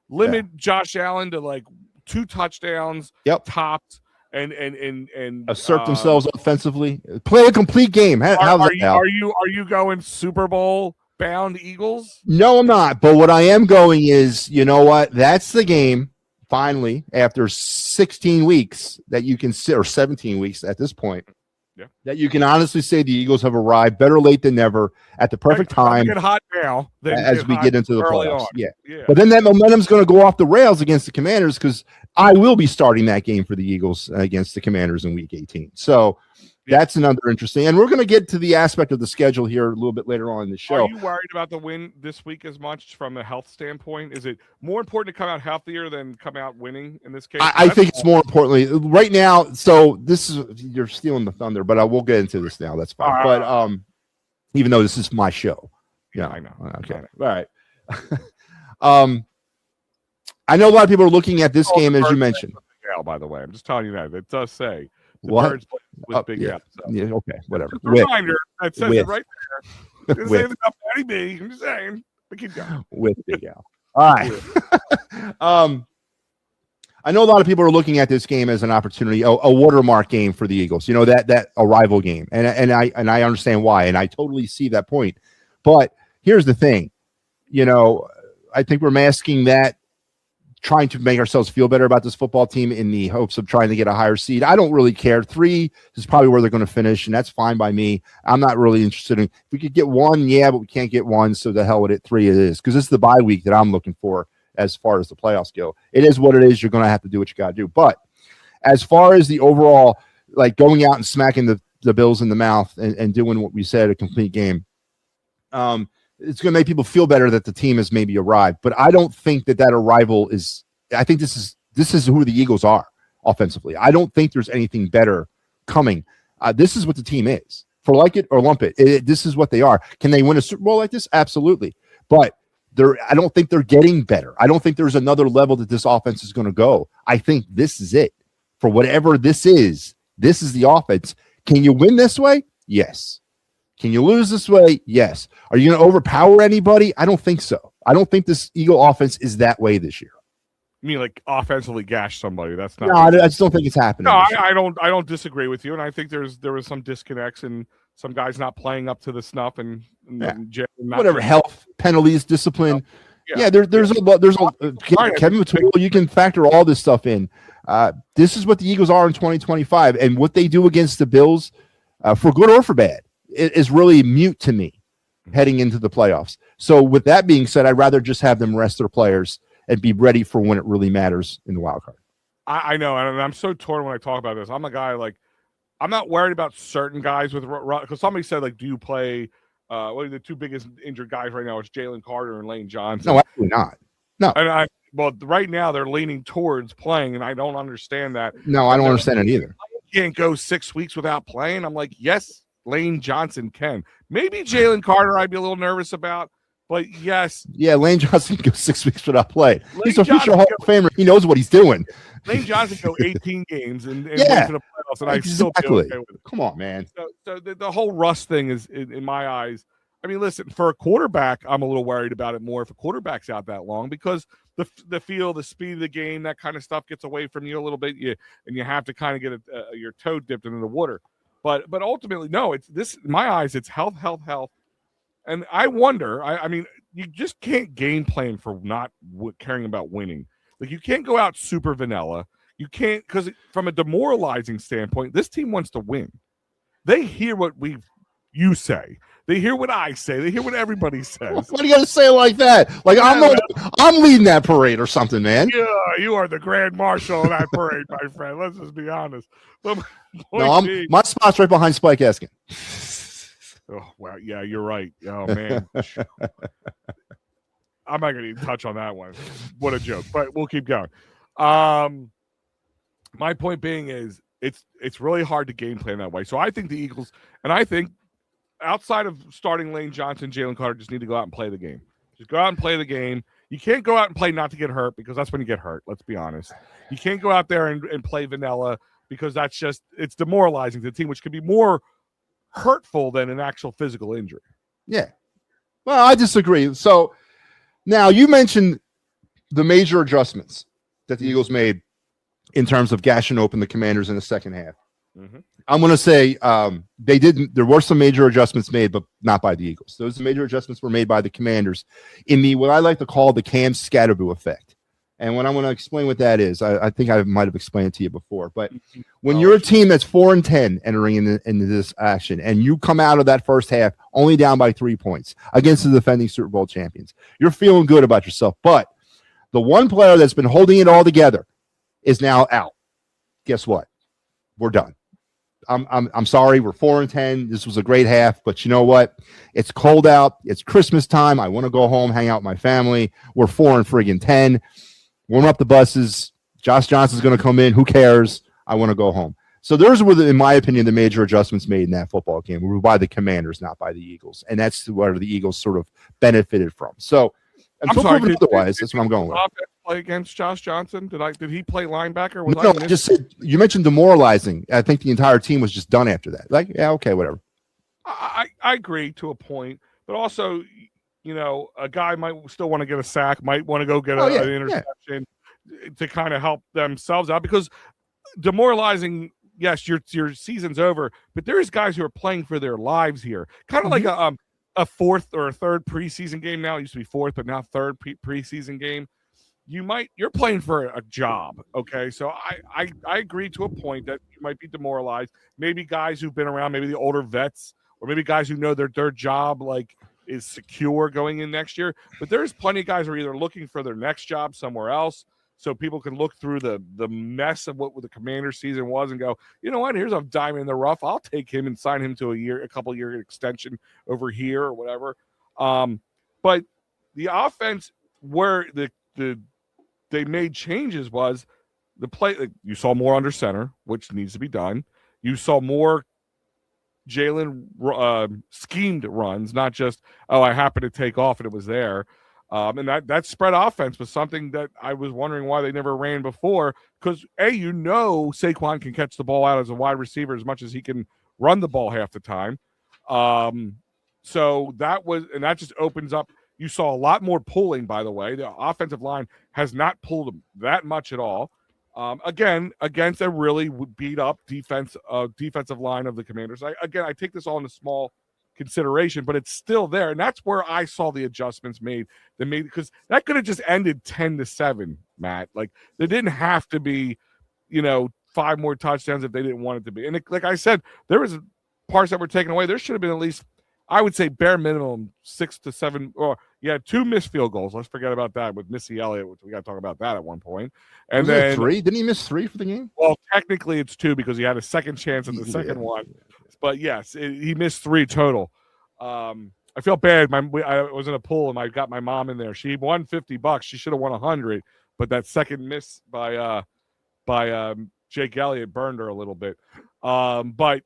limit Josh Allen to like 2 touchdowns, topped, and assert themselves offensively, play a complete game. Are you going Super Bowl bound Eagles? No, I'm not. But what I am going is, you know what? That's the game. Finally, after 16 weeks that you can sit, or 17 weeks at this point, that you can honestly say the Eagles have arrived better late than never at the perfect time. Get hot now as we get into the playoffs. Yeah. Yeah. But then that momentum's going to go off the rails against the Commanders, because I will be starting that game for the Eagles against the Commanders in Week 18. So that's another interesting. And we're going to get to the aspect of the schedule here a little bit later on in the show. Are you worried about the win this week as much from a health standpoint? Is it more important to come out healthier than come out winning in this case? I think it's more importantly right now. So you're stealing the thunder, but I will get into this now. That's fine. But even though this is my show. Yeah, I know. Okay. All right. I know a lot of people are looking at this game, as you mentioned. By the way, I'm just telling you that. It does say the what? Birds play with Big Al. So. Yeah, okay, whatever. Just a reminder that says it right there. This isn't up Matty B. I'm just saying. But keep going. With Big Al. All right. I know a lot of people are looking at this game as an opportunity, a watermark game for the Eagles. That arrival game, and I understand why, and I totally see that point. But here's the thing, I think we're masking that, trying to make ourselves feel better about this football team in the hopes of trying to get a higher seed. I don't really care. 3 is probably where they're going to finish, and that's fine by me. I'm not really interested in. If we could get 1, but we can't get 1, so the hell with it. 3 it is, because this is the bye week that I'm looking for as far as the playoffs go. It is what it is. You're going to have to do what you got to do. But as far as the overall, like going out and smacking the Bills in the mouth and doing what we said, a complete game, it's going to make people feel better that the team has maybe arrived. But I don't think that arrival is – I think this is who the Eagles are offensively. I don't think there's anything better coming. This is what the team is. For like it or lump it, this is what they are. Can they win a Super Bowl like this? Absolutely. But I don't think they're getting better. I don't think there's another level that this offense is going to go. I think this is it. For whatever this is the offense. Can you win this way? Yes. Can you lose this way? Yes. Are you going to overpower anybody? I don't think so. I don't think this Eagle offense is that way this year. You mean like offensively gash somebody? That's not. No, I just don't think it's happening. No, I don't disagree with you, and I think there was some disconnects and some guys not playing up to the snuff and whatever health penalties, discipline. There's Kevin O'Toole. You can factor all this stuff in. This is what the Eagles are in 2025, and what they do against the Bills, for good or for bad, it is really mute to me heading into the playoffs. So with that being said, I'd rather just have them rest their players and be ready for when it really matters in the wild card. I know, and I'm so torn when I talk about this. I'm a guy I'm not worried about certain guys with because somebody said like, do you play? What are the two biggest injured guys right now? It's Jalen Carter and Lane Johnson. No, absolutely not. No. And right now they're leaning towards playing, and I don't understand that. No, I don't understand it either. You can't go 6 weeks without playing. I'm like, yes, Lane Johnson can. Maybe Jalen Carter I'd be a little nervous about, but yes. Yeah, Lane Johnson can go 6 weeks without play. He's a future Hall of Famer. He knows what he's doing. Lane Johnson go 18 games and yeah, to the playoffs, and exactly. I still feel okay with it. Come on, man. So the whole Russ thing is, in my eyes, I mean, listen, for a quarterback, I'm a little worried about it more if a quarterback's out that long because the feel, the speed of the game, that kind of stuff gets away from you a little bit, and you have to kind of get your toe dipped into the water. But ultimately, no, it's this. In my eyes, it's health. And I wonder. I mean, you just can't game plan for not caring about winning. Like you can't go out super vanilla. You can't because from a demoralizing standpoint, this team wants to win. They hear what you say. They hear what I say. They hear what everybody says. What are you going to say like that? Like I'm leading that parade or something, man. Yeah, you are the grand marshal of that parade, my friend. Let's just be honest. No, my spot's right behind Spike Eskin. Oh, well, yeah, you're right. Oh, man. I'm not going to even touch on that one. What a joke. But we'll keep going. My point being is it's really hard to game plan that way. So I think the Eagles, and I think outside of starting Lane Johnson, Jalen Carter just need to go out and play the game. Just go out and play the game. You can't go out and play not to get hurt because that's when you get hurt. Let's be honest. You can't go out there and play vanilla because it's demoralizing to the team, which could be more hurtful than an actual physical injury. Yeah. Well, I disagree. So now you mentioned the major adjustments that the Eagles made in terms of gashing open the Commanders in the second half. Mm-hmm. I'm going to say they didn't. There were some major adjustments made, but not by the Eagles. Those major adjustments were made by the Commanders in what I like to call the Cam Scatterboo effect. And what I'm going to explain what that is, I think I might have explained it to you before. But when you're a team that's 4-10 entering into this action, and you come out of that first half only down by 3 points against the defending Super Bowl champions, you're feeling good about yourself. But the one player that's been holding it all together is now out. Guess what? We're done. I'm sorry. We're 4-10. This was a great half, but you know what? It's cold out. It's Christmas time. I want to go home, hang out with my family. We're 4-10. Warm up the buses. Josh Johnson's going to come in. Who cares? I want to go home. So those were, in my opinion, the major adjustments made in that football game. We were by the Commanders, not by the Eagles, and that's where the Eagles sort of benefited from. So until proven otherwise, that's what I'm going with. Play against Josh Johnson? Did he play linebacker? I just said you mentioned demoralizing. I think the entire team was just done after that. Like, yeah, okay, whatever. I agree to a point, but also, a guy might still want to get a sack, might want to go get an interception to kind of help themselves out because demoralizing. Yes, your season's over, but there's guys who are playing for their lives here, kind of like a fourth or a third preseason game. Now it used to be fourth, but now third preseason game. You're playing for a job. Okay. So I agree to a point that you might be demoralized. Maybe guys who've been around, maybe the older vets, or maybe guys who know their job is secure going in next year. But there's plenty of guys who are either looking for their next job somewhere else, so people can look through the mess of what the Commander season was and go, you know what, here's a diamond in the rough. I'll take him and sign him to a couple year extension over here or whatever. But the offense where they made changes was the play. You saw more under center, which needs to be done. You saw more Jalen schemed runs, not just, I happened to take off and it was there. And that spread offense was something that I was wondering why they never ran before. Because, Saquon can catch the ball out as a wide receiver as much as he can run the ball half the time. So that just opens up. You saw a lot more pulling, by the way. The offensive line has not pulled that much at all. Again, against a really beat-up defensive line of the Commanders. I take this all in a small consideration, but it's still there, and that's where I saw the adjustments made. Because that could have just ended 10-7, Matt. Like there didn't have to be, 5 more touchdowns if they didn't want it to be. And like I said, there was parts that were taken away. There should have been at least I would say bare minimum 6 to 7, or 2 missed field goals. Let's forget about that with Missy Elliott, which we got to talk about that at one point. And was then it 3? Didn't he miss 3 for the game? Well, technically it's 2 because he had a second chance at the second one. But yes, he missed 3 total. I feel bad. I was in a pool and I got my mom in there. She won $50. She should have won 100, but that second miss by Jake Elliott burned her a little bit. But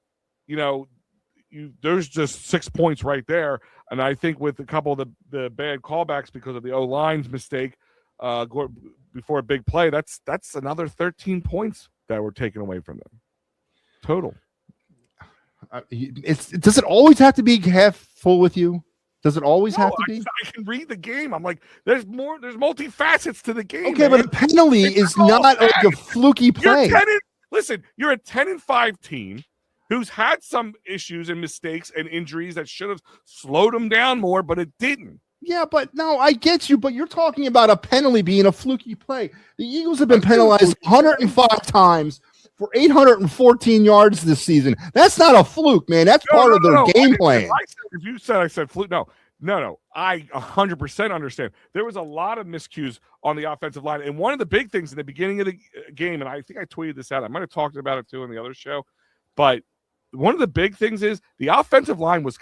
there's just 6 points right there, and I think with a couple of the bad callbacks because of the O-line's mistake before a big play, that's another 13 points that were taken away from them total. Does it always have to be half full with you? Does it always have to be? I can read the game. I'm like, there's multifacets to the game. Okay, man. But a penalty is not like a fluky play. You're a 10-5 team who's had some issues and mistakes and injuries that should have slowed them down more, but it didn't. Yeah, but no, I get you, but you're talking about a penalty being a fluky play. The Eagles have been penalized 105 times for 814 yards this season. That's not a fluke, man. That's part of their game plan. I said fluke. No. I 100% understand. There was a lot of miscues on the offensive line. And one of the big things in the beginning of the game, and I think I tweeted this out, I might have talked about it too in the other show, but one of the big things is the offensive line was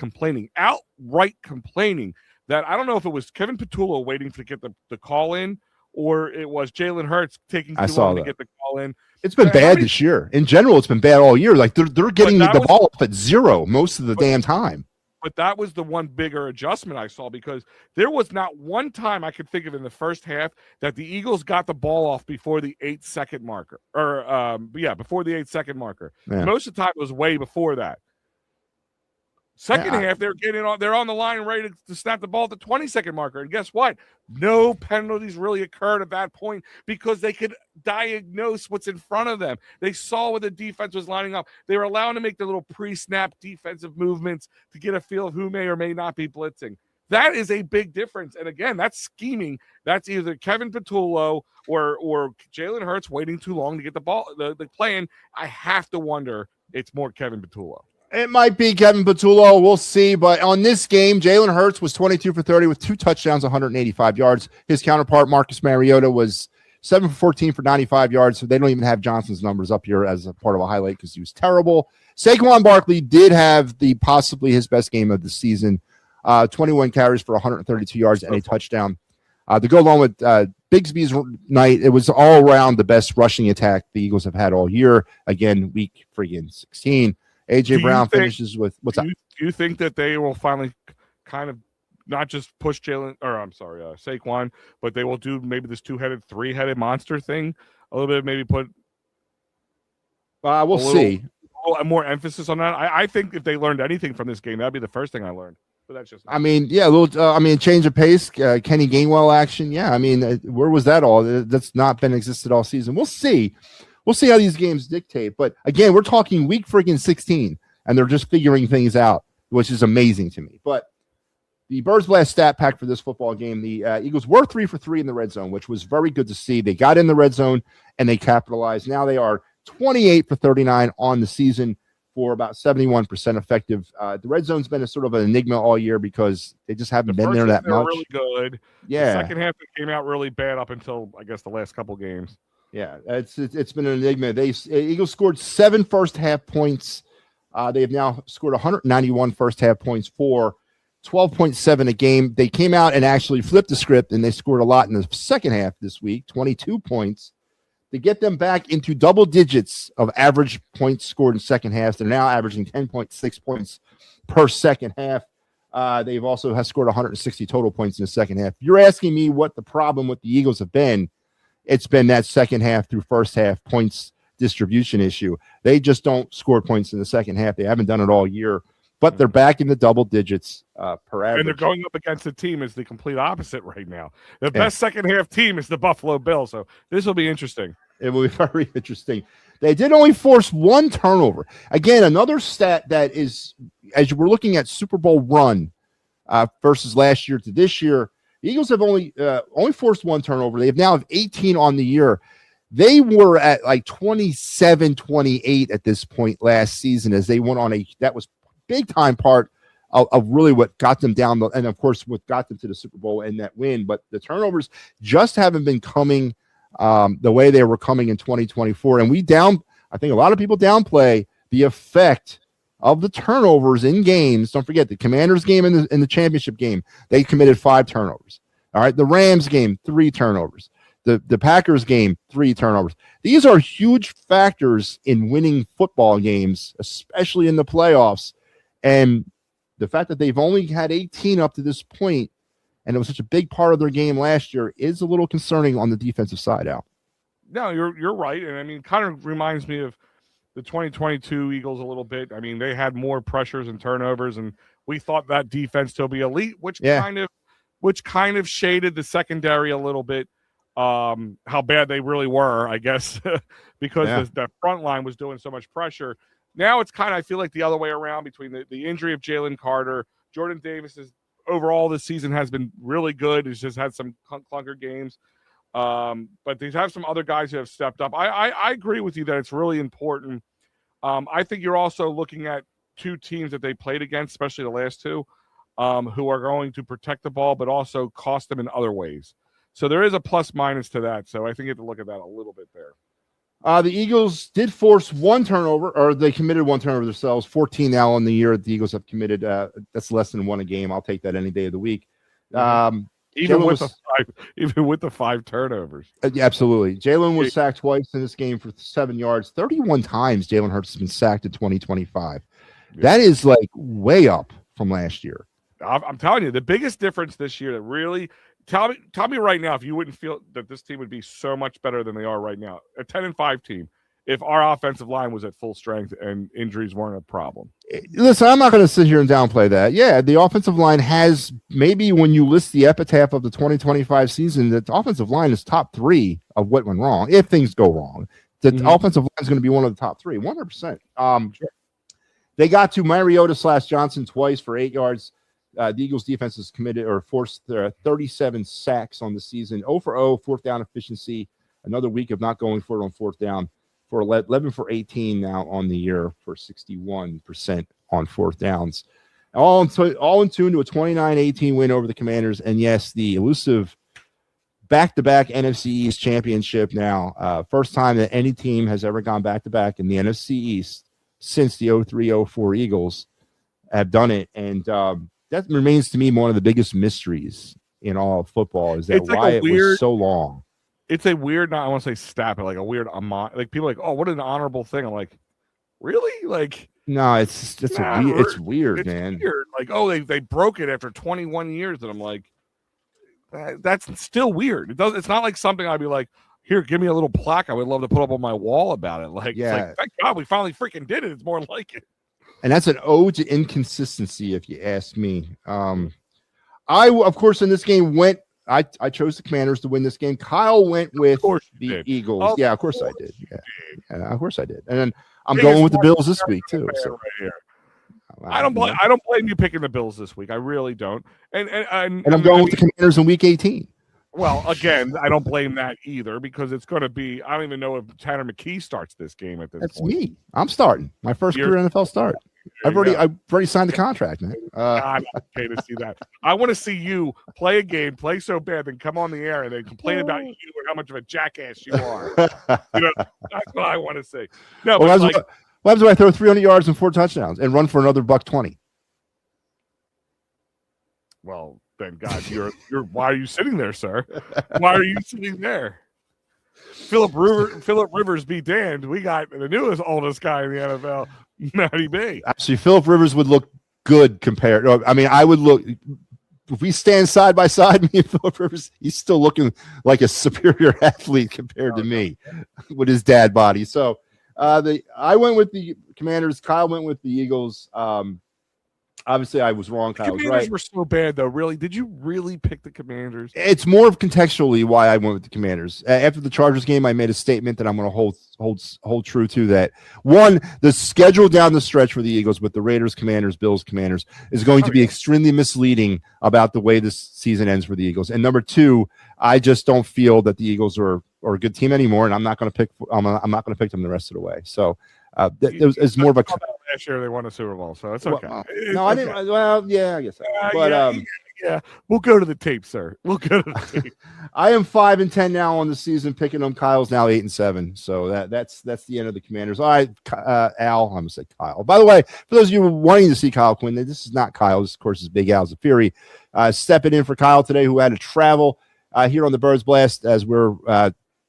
outright complaining that I don't know if it was Kevin Petullo waiting to get the call in, or it was Jalen Hurts taking too long to get the call in. It's been bad this year. In general, it's been bad all year. Like they're getting the ball up at 0 most of the damn time. But that was the one bigger adjustment I saw, because there was not one time I could think of in the first half that the Eagles got the ball off before the 8-second marker. Before the 8-second marker. Yeah. Most of the time it was way before that. Second half, they're on the line ready to snap the ball at the 20-second marker. And guess what? No penalties really occurred at that point because they could diagnose what's in front of them. They saw where the defense was lining up. They were allowed to make their little pre-snap defensive movements to get a feel of who may or may not be blitzing. That is a big difference. And again, that's scheming. That's either Kevin Petullo or Jalen Hurts waiting too long to get the ball, the play in. I have to wonder it's more Kevin Petullo. It might be Kevin Petullo. We'll see. But on this game, Jalen Hurts was 22 for 30 with 2 touchdowns, 185 yards. His counterpart, Marcus Mariota, was 7 for 14 for 95 yards. So they don't even have Johnson's numbers up here as a part of a highlight because he was terrible. Saquon Barkley did have possibly his best game of the season. 21 carries for 132 yards and a touchdown. To go along with Bigsby's night, it was all around the best rushing attack the Eagles have had all year. Again, week friggin' 16. A.J. Brown finishes with what's up? Do you think that they will finally kind of not just push Saquon, but they will do maybe this 2-headed, 3-headed monster thing a little bit? Maybe put. We'll see. More emphasis on that. I think if they learned anything from this game, that'd be the first thing I learned. But that's just. A little. Change of pace. Kenny Gainwell action. Yeah. Where was that all? That's not been existed all season. We'll see. We'll see how these games dictate. But again, we're talking week friggin' 16, and they're just figuring things out, which is amazing to me. But the Birds Blast stat pack for this football game, the Eagles were 3 for 3 in the red zone, which was very good to see. They got in the red zone, and they capitalized. Now they are 28 for 39 on the season for about 71% effective. The red zone's been a sort of an enigma all year because they just haven't been there that much. Really good. Yeah. The second half came out really bad up until, I guess, the last couple games. Yeah, it's been an enigma. Eagles scored 7 first-half points. They have now scored 191 first-half points for 12.7 a game. They came out and actually flipped the script, and they scored a lot in the second half this week, 22 points. To get them back into double digits of average points scored in second half, they're now averaging 10.6 points per second half. They've also scored 160 total points in the second half. You're asking me what the problem with the Eagles have been. It's been that second half through first half points distribution issue. They just don't score points in the second half. They haven't done it all year, but they're back in the double digits per average. And they're going up against a team is the complete opposite right now. The best second half team is the Buffalo Bills. So this will be interesting. It will be very interesting. They did only force 1 turnover. Again, another stat that is, as we're looking at Super Bowl run versus last year to this year, the Eagles have only forced 1 turnover. They now have 18 on the year. They were at like 27-28 at this point last season as they went on that was big time part of really what got them down, and of course what got them to the Super Bowl and that win. But the turnovers just haven't been coming the way they were coming in 2024. And I think a lot of people downplay the effect of the turnovers in games. Don't forget the Commanders game and the championship game, they committed 5 turnovers. All right, the Rams game, 3 turnovers. The Packers game, 3 turnovers. These are huge factors in winning football games, especially in the playoffs. And the fact that they've only had 18 up to this point, and it was such a big part of their game last year, is a little concerning on the defensive side, Al. No, you're right. And I mean, kind of reminds me of the 2022 Eagles a little bit. I mean, they had more pressures and turnovers, and we thought that defense to be elite, which kind of shaded the secondary a little bit. How bad they really were, I guess, because the front line was doing so much pressure. Now it's kind of, I feel like, the other way around between the injury of Jalen Carter. Jordan Davis is overall this season has been really good. He's just had some clunker games. But they have some other guys who have stepped up. I agree with you that it's really important. I think you're also looking at 2 teams that they played against, especially the last 2, who are going to protect the ball, but also cost them in other ways. So there is a plus minus to that. So I think you have to look at that a little bit there. The Eagles did force 1 turnover, or they committed 1 turnover themselves. 14 now on the year the Eagles have committed. That's less than 1 a game. I'll take that any day of the week. Even with the 5 turnovers. Yeah, absolutely. Jalen was sacked twice in this game for 7 yards. 31 times Jalen Hurts has been sacked in 2025. Yeah. That is like way up from last year. I'm telling you, the biggest difference this year that really tell me right now if you wouldn't feel that this team would be so much better than they are right now. A 10-5 team, if our offensive line was at full strength and injuries weren't a problem. Listen, I'm not going to sit here and downplay that. Yeah, the offensive line has, maybe when you list the epitaph of the 2025 season, the offensive line is top 3 of what went wrong. If things go wrong, the offensive line is going to be one of the top 3, 100%. Sure. They got to Mariota/Johnson twice for 8 yards. The Eagles defense has committed or forced 37 sacks on the season. 0 for 0, 4th down efficiency. Another week of not going for it on 4th down. For 11 for 18 now on the year for 61% on 4th downs. All in tune to a 29-18 win over the Commanders. And yes, the elusive back-to-back NFC East championship now. First time that any team has ever gone back-to-back in the NFC East since the 03-04 Eagles have done it. And that remains to me one of the biggest mysteries in all of football, is that why it was so long. It's a weird, not I want to say stat, but like a weird like people are like, oh, what an honorable thing. I'm like, really? Like, no, it's weird, man. Weird. Like, oh, they broke it after 21 years, and I'm like, that's still weird. It's not like something I'd be like, here, give me a little plaque I would love to put up on my wall about it. Like, yeah, it's like, thank God we finally freaking did it. It's more like it. And that's an ode to inconsistency, if you ask me. I, of course, in this game I chose the Commanders to win this game. Kyle went with the Eagles. Yeah, of course I did. Yeah, of course I did. And then I'm going with the Bills this week too. So. Right here. I don't blame you picking the Bills this week. I really don't. And I'm going with the Commanders in week 18. Well, again, I don't blame that either, because it's going to be. I don't even know if Tanner McKee starts this game at this point. That's me. I'm starting my first career NFL start. I've already signed the contract, man. I'm not okay to see that. I want to see you play a game, play so bad, then come on the air and then complain about you and how much of a jackass you are. That's what I want to see. No, well, what happens if I throw 300 yards and 4 touchdowns and run for another $120? Well, then, God, you're. Why are you sitting there, sir? Why are you sitting there? Philip Rivers be damned. We got the newest oldest guy in the NFL, Matty B. Actually, Philip Rivers would look good compared. I mean, I would look. If we stand side by side, me and Philip Rivers, he's still looking like a superior athlete compared to me with his dad body. So, I went with the Commanders. Kyle went with the Eagles. Obviously, I was wrong. Kyle was right. Commanders were so bad, though. Really, did you really pick the Commanders? It's more of contextually why I went with the Commanders. After the Chargers game, I made a statement that I'm going to hold true to. That one, the schedule down the stretch for the Eagles with the Raiders, Commanders, Bills, Commanders is going to be extremely misleading about the way this season ends for the Eagles. And number two, I just don't feel that the Eagles are a good team anymore, and I'm not going to pick. I'm not going to pick them the rest of the way. So it's more of a. last year they won a Super Bowl, so it's okay. No, I didn't. Well, yeah, I guess so. But yeah, we'll go to the tape, sir. We'll go to the tape. I am 5-10 now on the season, picking them. Kyle's now 8-7, so that's the end of the Commanders. All right, Al, I'm gonna say Kyle. By the way, for those of you wanting to see Kyle Quinn, this is not Kyle. This, of course, is Big Al Zaffiri stepping in for Kyle today, who had to travel here on the Birds Blast as we're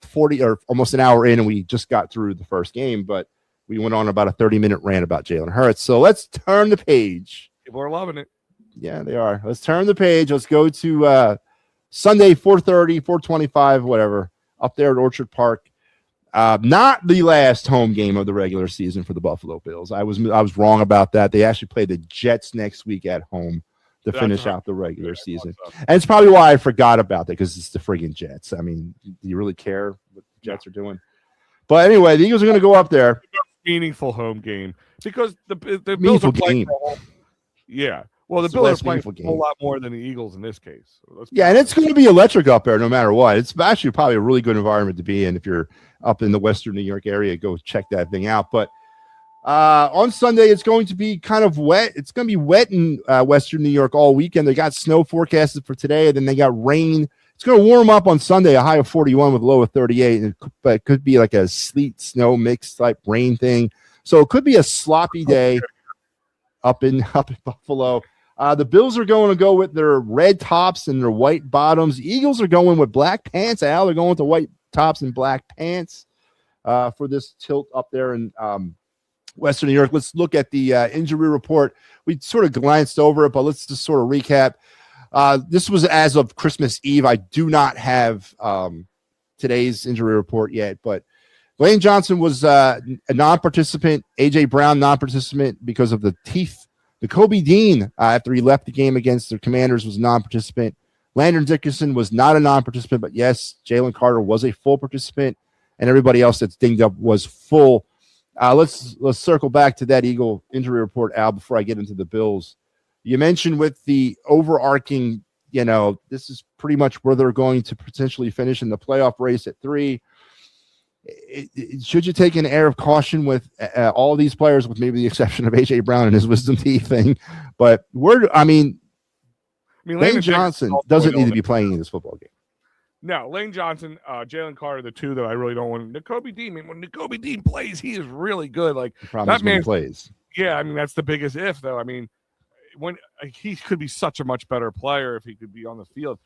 40 or almost an hour in, and we just got through the first game, but we went on about a 30-minute rant about Jalen Hurts. So let's turn the page. People are loving it. Yeah, they are. Let's turn the page. Let's go to Sunday, 4:30, 4:25, whatever, up there at Orchard Park. Not the last home game of the regular season for the Buffalo Bills. I was wrong about that. They actually play the Jets next week at home to finish out the regular season. And it's probably why I forgot about that, because it's the friggin' Jets. I mean, do you really care what the Jets are doing? But anyway, the Eagles are going to go up there. Meaningful home game, because the Bills are playing. Yeah. Well, the Bills are playing a whole lot more than the Eagles in this case. So and it's going to be electric up there no matter what. It's actually probably a really good environment to be in if you're up in the Western New York area. Go check that thing out. But on Sunday, it's going to be kind of wet. It's going to be wet in Western New York all weekend. They got snow forecasted for today, and then they got rain. It's going to warm up on Sunday, a high of 41 with a low of 38. But it could be like a sleet, snow mix type rain thing. So it could be a sloppy day up in Buffalo. The Bills are going to go with their red tops and their white bottoms. Eagles are going with black pants. Al, they're going with the white tops and black pants for this tilt up there in Western New York. Let's look at the injury report. We sort of glanced over it, but let's just sort of recap. This was as of Christmas Eve. I do not have today's injury report yet, but Lane Johnson was a non-participant. A.J. Brown, non-participant because of the teeth. Kobe Dean, after he left the game against the Commanders, was a non-participant. Landon Dickerson was not a non-participant, but yes, Jalen Carter was a full participant, and everybody else that's dinged up was full. Let's circle back to that Eagle injury report, Al, before I get into the Bills. You mentioned with the overarching, this is pretty much where they're going to potentially finish in the playoff race at 3. Should you take an air of caution with all these players, with maybe the exception of A.J. Brown and his wisdom teeth thing? But Lane Johnson doesn't need to be playing in this football game. No, Lane Johnson, Jalen Carter, the two that I really don't want. Nakobe Dean, when Nakobe Dean plays, he is really good. Like that man plays. Yeah, I mean that's the biggest if, though. I mean, when he could be such a much better player if he could be on the field.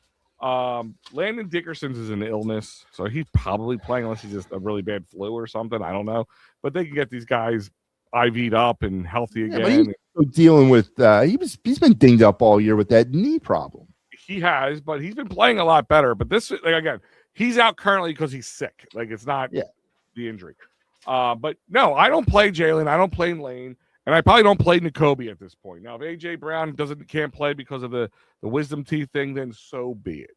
Landon Dickerson's is an illness, so he's probably playing unless he's just a really bad flu or something. I don't know, but they can get these guys IV'd up and healthy again. But he's dealing with he's been dinged up all year with that knee problem. He has, but he's been playing a lot better. But this, again, he's out currently because he's sick. Like it's not the injury. But no, I don't play Jalen. I don't play Lane. And I probably don't play Nakobe at this point. Now, if A.J. Brown can't play because of the wisdom teeth thing, then so be it.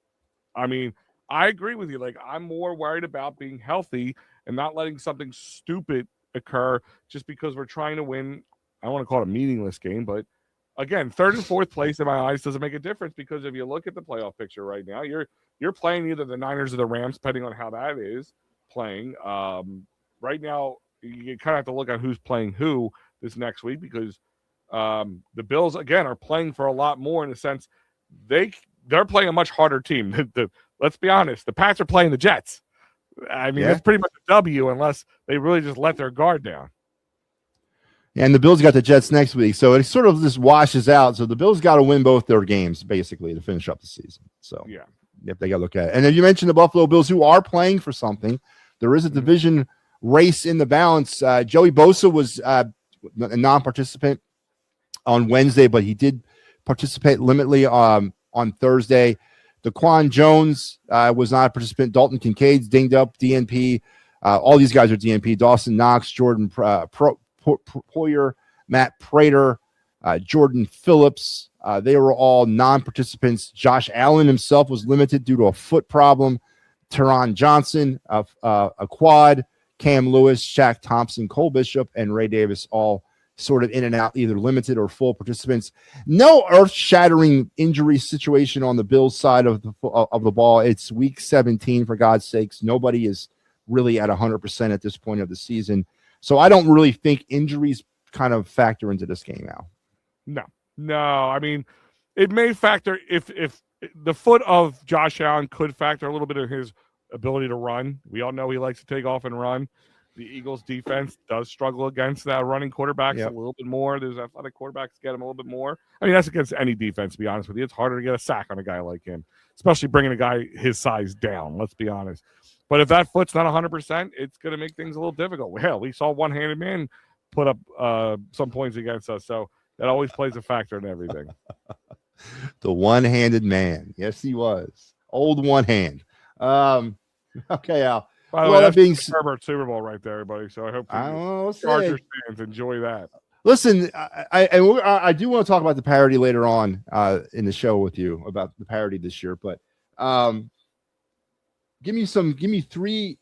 I mean, I agree with you. Like, I'm more worried about being healthy and not letting something stupid occur just because we're trying to win. I don't want to call it a meaningless game, but again, 3rd and 4th place in my eyes doesn't make a difference, because if you look at the playoff picture right now, you're playing either the Niners or the Rams, depending on how that is playing. Right now, you kind of have to look at who's playing who this next week, because the Bills, again, are playing for a lot more in the sense they're playing a much harder team. Let's be honest, the Pats are playing the Jets. I mean, it's pretty much a W unless they really just let their guard down. And the Bills got the Jets next week, so it sort of just washes out. So the Bills got to win both their games, basically, to finish up the season. So, they got to look at it. And then you mentioned the Buffalo Bills, who are playing for something. There is a division race in the balance. Joey Bosa was a non-participant on Wednesday, but he did participate limitedly on Thursday. Daquan Jones was not a participant. Dalton Kincaid's dinged up, DNP. All these guys are DNP. Dawson Knox, Jordan Poyer, Matt Prater, Jordan Phillips. They were all non-participants. Josh Allen himself was limited due to a foot problem. Teron Johnson, a quad. Cam Lewis, Shaq Thompson, Cole Bishop, and Ray Davis all sort of in and out, either limited or full participants. No earth-shattering injury situation on the Bills side of the ball. It's week 17, for God's sakes. Nobody is really at 100% at this point of the season. So I don't really think injuries kind of factor into this game now? No. I mean, it may factor if the foot of Josh Allen could factor a little bit of his ability to run. We all know he likes to take off and run. The Eagles defense does struggle against that running quarterbacks a little bit more. There's athletic quarterbacks get him a little bit more. I mean, that's against any defense, to be honest with you. It's harder to get a sack on a guy like him, especially bringing a guy his size down, let's be honest. But if that foot's not 100%, it's going to make things a little difficult. Hell, we saw one-handed man put up some points against us, so that always plays a factor in everything. The one-handed man. Yes, he was. Old one hand. Okay, Al. By the way, that's being Herbert Super Bowl right there, everybody. So I hope Chargers fans enjoy that. Listen, I do want to talk about the parity later on in the show with you about the parity this year, but give me 3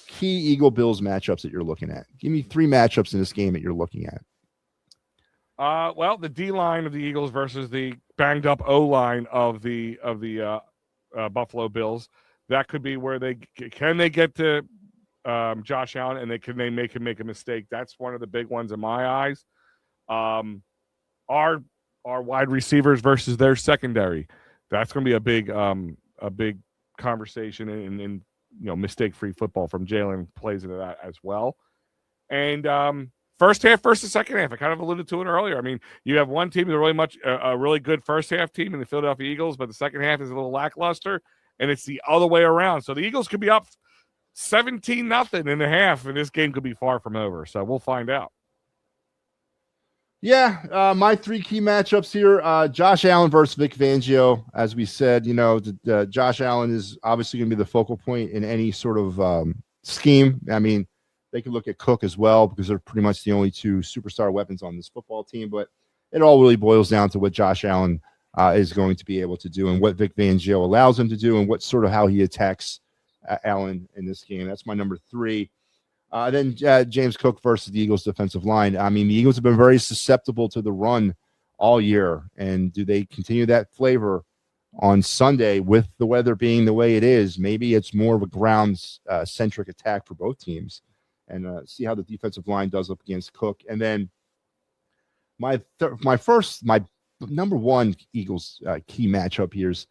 key Eagle Bills matchups that you're looking at. Give me 3 matchups in this game that you're looking at. Well, the D line of the Eagles versus the banged up O line of the Buffalo Bills. That could be where they get to Josh Allen and they make him make a mistake. That's one of the big ones in my eyes. Our wide receivers versus their secondary. That's going to be a big conversation and mistake-free football from Jalen plays into that as well. And first half versus second half. I kind of alluded to it earlier. I mean, you have one team that's a really good first half team in the Philadelphia Eagles, but the second half is a little lackluster. And it's the other way around. So the Eagles could be up 17-0 in the half, and this game could be far from over. So we'll find out. Yeah, my 3 key matchups here. Josh Allen versus Vic Fangio. As we said, Josh Allen is obviously going to be the focal point in any sort of scheme. I mean, they could look at Cook as well because they're pretty much the only 2 superstar weapons on this football team. But it all really boils down to what Josh Allen is going to be able to do and what Vic Fangio allows him to do and what sort of how he attacks Allen in this game. That's my number 3. Then James Cook versus the Eagles defensive line. I mean, the Eagles have been very susceptible to the run all year. And do they continue that flavor on Sunday with the weather being the way it is? Maybe it's more of a ground-centric attack for both teams and see how the defensive line does up against Cook. And then my number 1 Eagles key matchup here is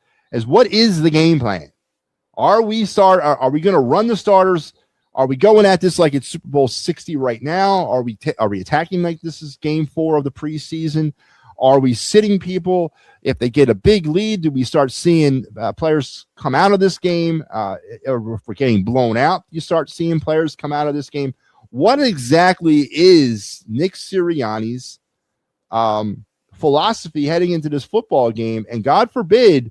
what is the game plan? Are we going to run the starters? Are we going at this like it's Super Bowl 60 right now? Are we attacking like this is game 4 of the preseason? Are we sitting people? If they get a big lead, do we start seeing players come out of this game? Or if we're getting blown out, you start seeing players come out of this game. What exactly is Nick Sirianni's philosophy heading into this football game? And God forbid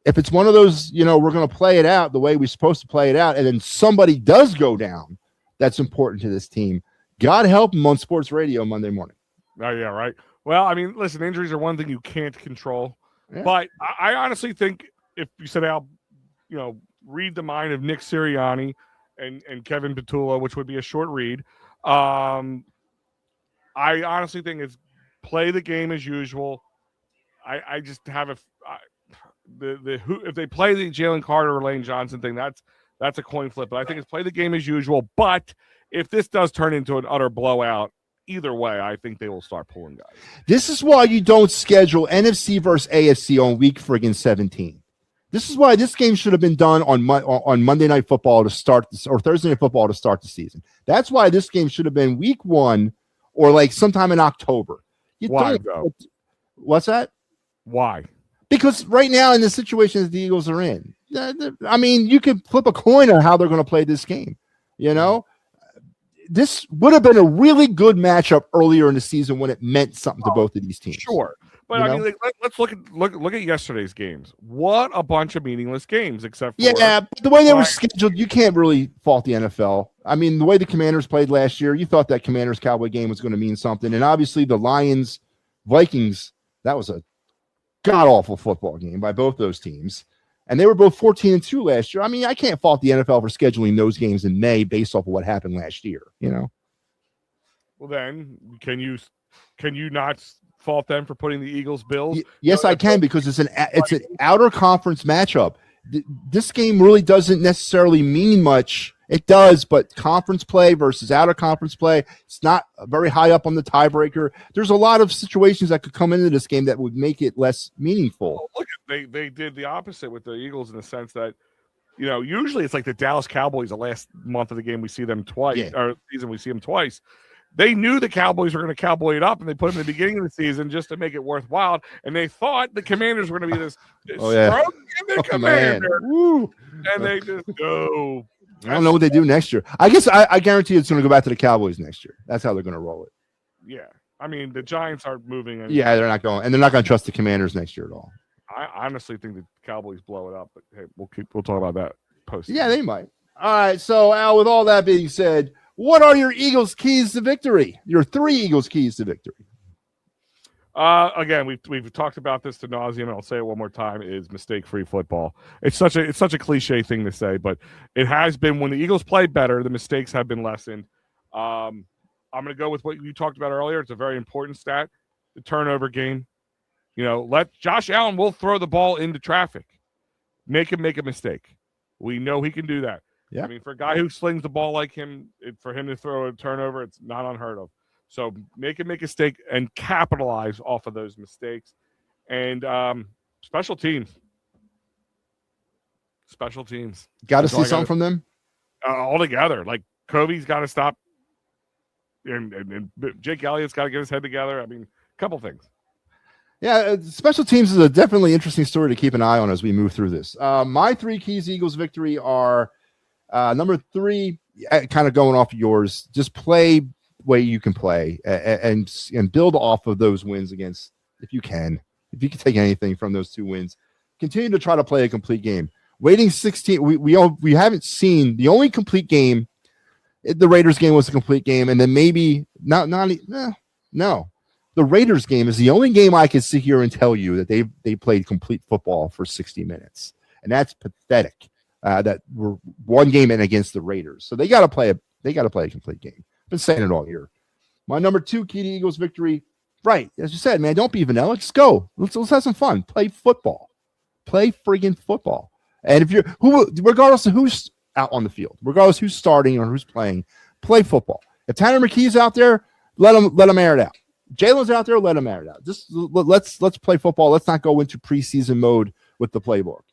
if it's one of those, we're going to play it out the way we're supposed to play it out, and then somebody does go down that's important to this team. God help them on sports radio Monday morning. Oh, yeah, right. Well, I mean, listen, injuries are one thing you can't control. Yeah. But I honestly think if you said, Al, read the mind of Nick Sirianni and Kevin Petula, which would be a short read, I honestly think it's play the game as usual. I just have if they play the Jalen Carter or Lane Johnson thing, that's a coin flip. But I think it's play the game as usual. But if this does turn into an utter blowout, either way, I think they will start pulling guys. This is why you don't schedule NFC versus AFC on week friggin' 17. This is why this game should have been done on Monday Night Football to start this, or Thursday Night Football to start the season. That's why this game should have been week 1 or like sometime in October. Why, though? What's that? Why? Because right now in the situation that the Eagles are in, I mean, you could flip a coin on how they're going to play this game. This would have been a really good matchup earlier in the season when it meant something to both of these teams. Sure. But I mean, let's look at yesterday's games. What a bunch of meaningless games, except for but the way they were scheduled, you can't really fault the NFL. I mean, the way the Commanders played last year, you thought that Commanders-Cowboy game was going to mean something, and obviously the Lions-Vikings, that was a god-awful football game by both those teams, and they were both 14-2 last year. I mean, I can't fault the NFL for scheduling those games in May based off of what happened last year. Well, then can you not fault them for putting the Eagles Bills? Yes, I can, because it's an outer conference matchup. This game really doesn't necessarily mean much. It does, but conference play versus out of conference play, it's not very high up on the tiebreaker. There's a lot of situations that could come into this game that would make it less meaningful. Well, look, they did the opposite with the Eagles in the sense that, usually it's like the Dallas Cowboys, the last month of the game, we see them twice, or season we see them twice. They knew the Cowboys were going to cowboy it up, and they put them in the beginning of the season just to make it worthwhile. And they thought the Commanders were going to be this stroke in the Commander. And they just go. I don't know what they do next year. I guess I guarantee it's going to go back to the Cowboys next year. That's how they're going to roll it. Yeah. I mean, the Giants are moving. Yeah, they're not going. And they're not going to trust the Commanders next year at all. I honestly think the Cowboys blow it up. But, hey, we'll talk about that post. Yeah, they might. All right. So, Al, with all that being said, what are your Eagles' keys to victory? Your 3 Eagles' keys to victory. Again, we've talked about this to nauseam, and I'll say it one more time: is mistake-free football. It's such a cliche thing to say, but it has been. When the Eagles play better, the mistakes have been lessened. I'm going to go with what you talked about earlier. It's a very important stat: the turnover game. Let Josh Allen will throw the ball into traffic, make him make a mistake. We know he can do that. Yeah. I mean, for a guy who slings the ball like him, for him to throw a turnover, it's not unheard of. So make him make a mistake and capitalize off of those mistakes. And special teams. Special teams. Got to see something from them? All together. Like, Covey's got to stop. And Jake Elliott's got to get his head together. I mean, a couple things. Yeah, special teams is a definitely interesting story to keep an eye on as we move through this. My 3 keys to Eagles victory are number 3, kind of going off of yours, just play way you can play and build off of those wins against, if you can take anything from those 2 wins, continue to try to play a complete game. Waiting 16, we haven't seen the only complete game. The Raiders game was a complete game, and then maybe no. The Raiders game is the only game I can sit here and tell you that they played complete football for 60 minutes, and that's pathetic. That we're one game in against the Raiders, so they got to play a complete game. Been saying it all year. My number 2 key to Eagles victory, right? As you said, man, don't be vanilla. Just go. Let's have some fun. Play football. Play friggin' football. And if regardless of who's out on the field, regardless who's starting or who's playing, play football. If Tanner McKee's out there, let him air it out. Jalen's out there, let him air it out. Just let's play football. Let's not go into preseason mode with the playbook.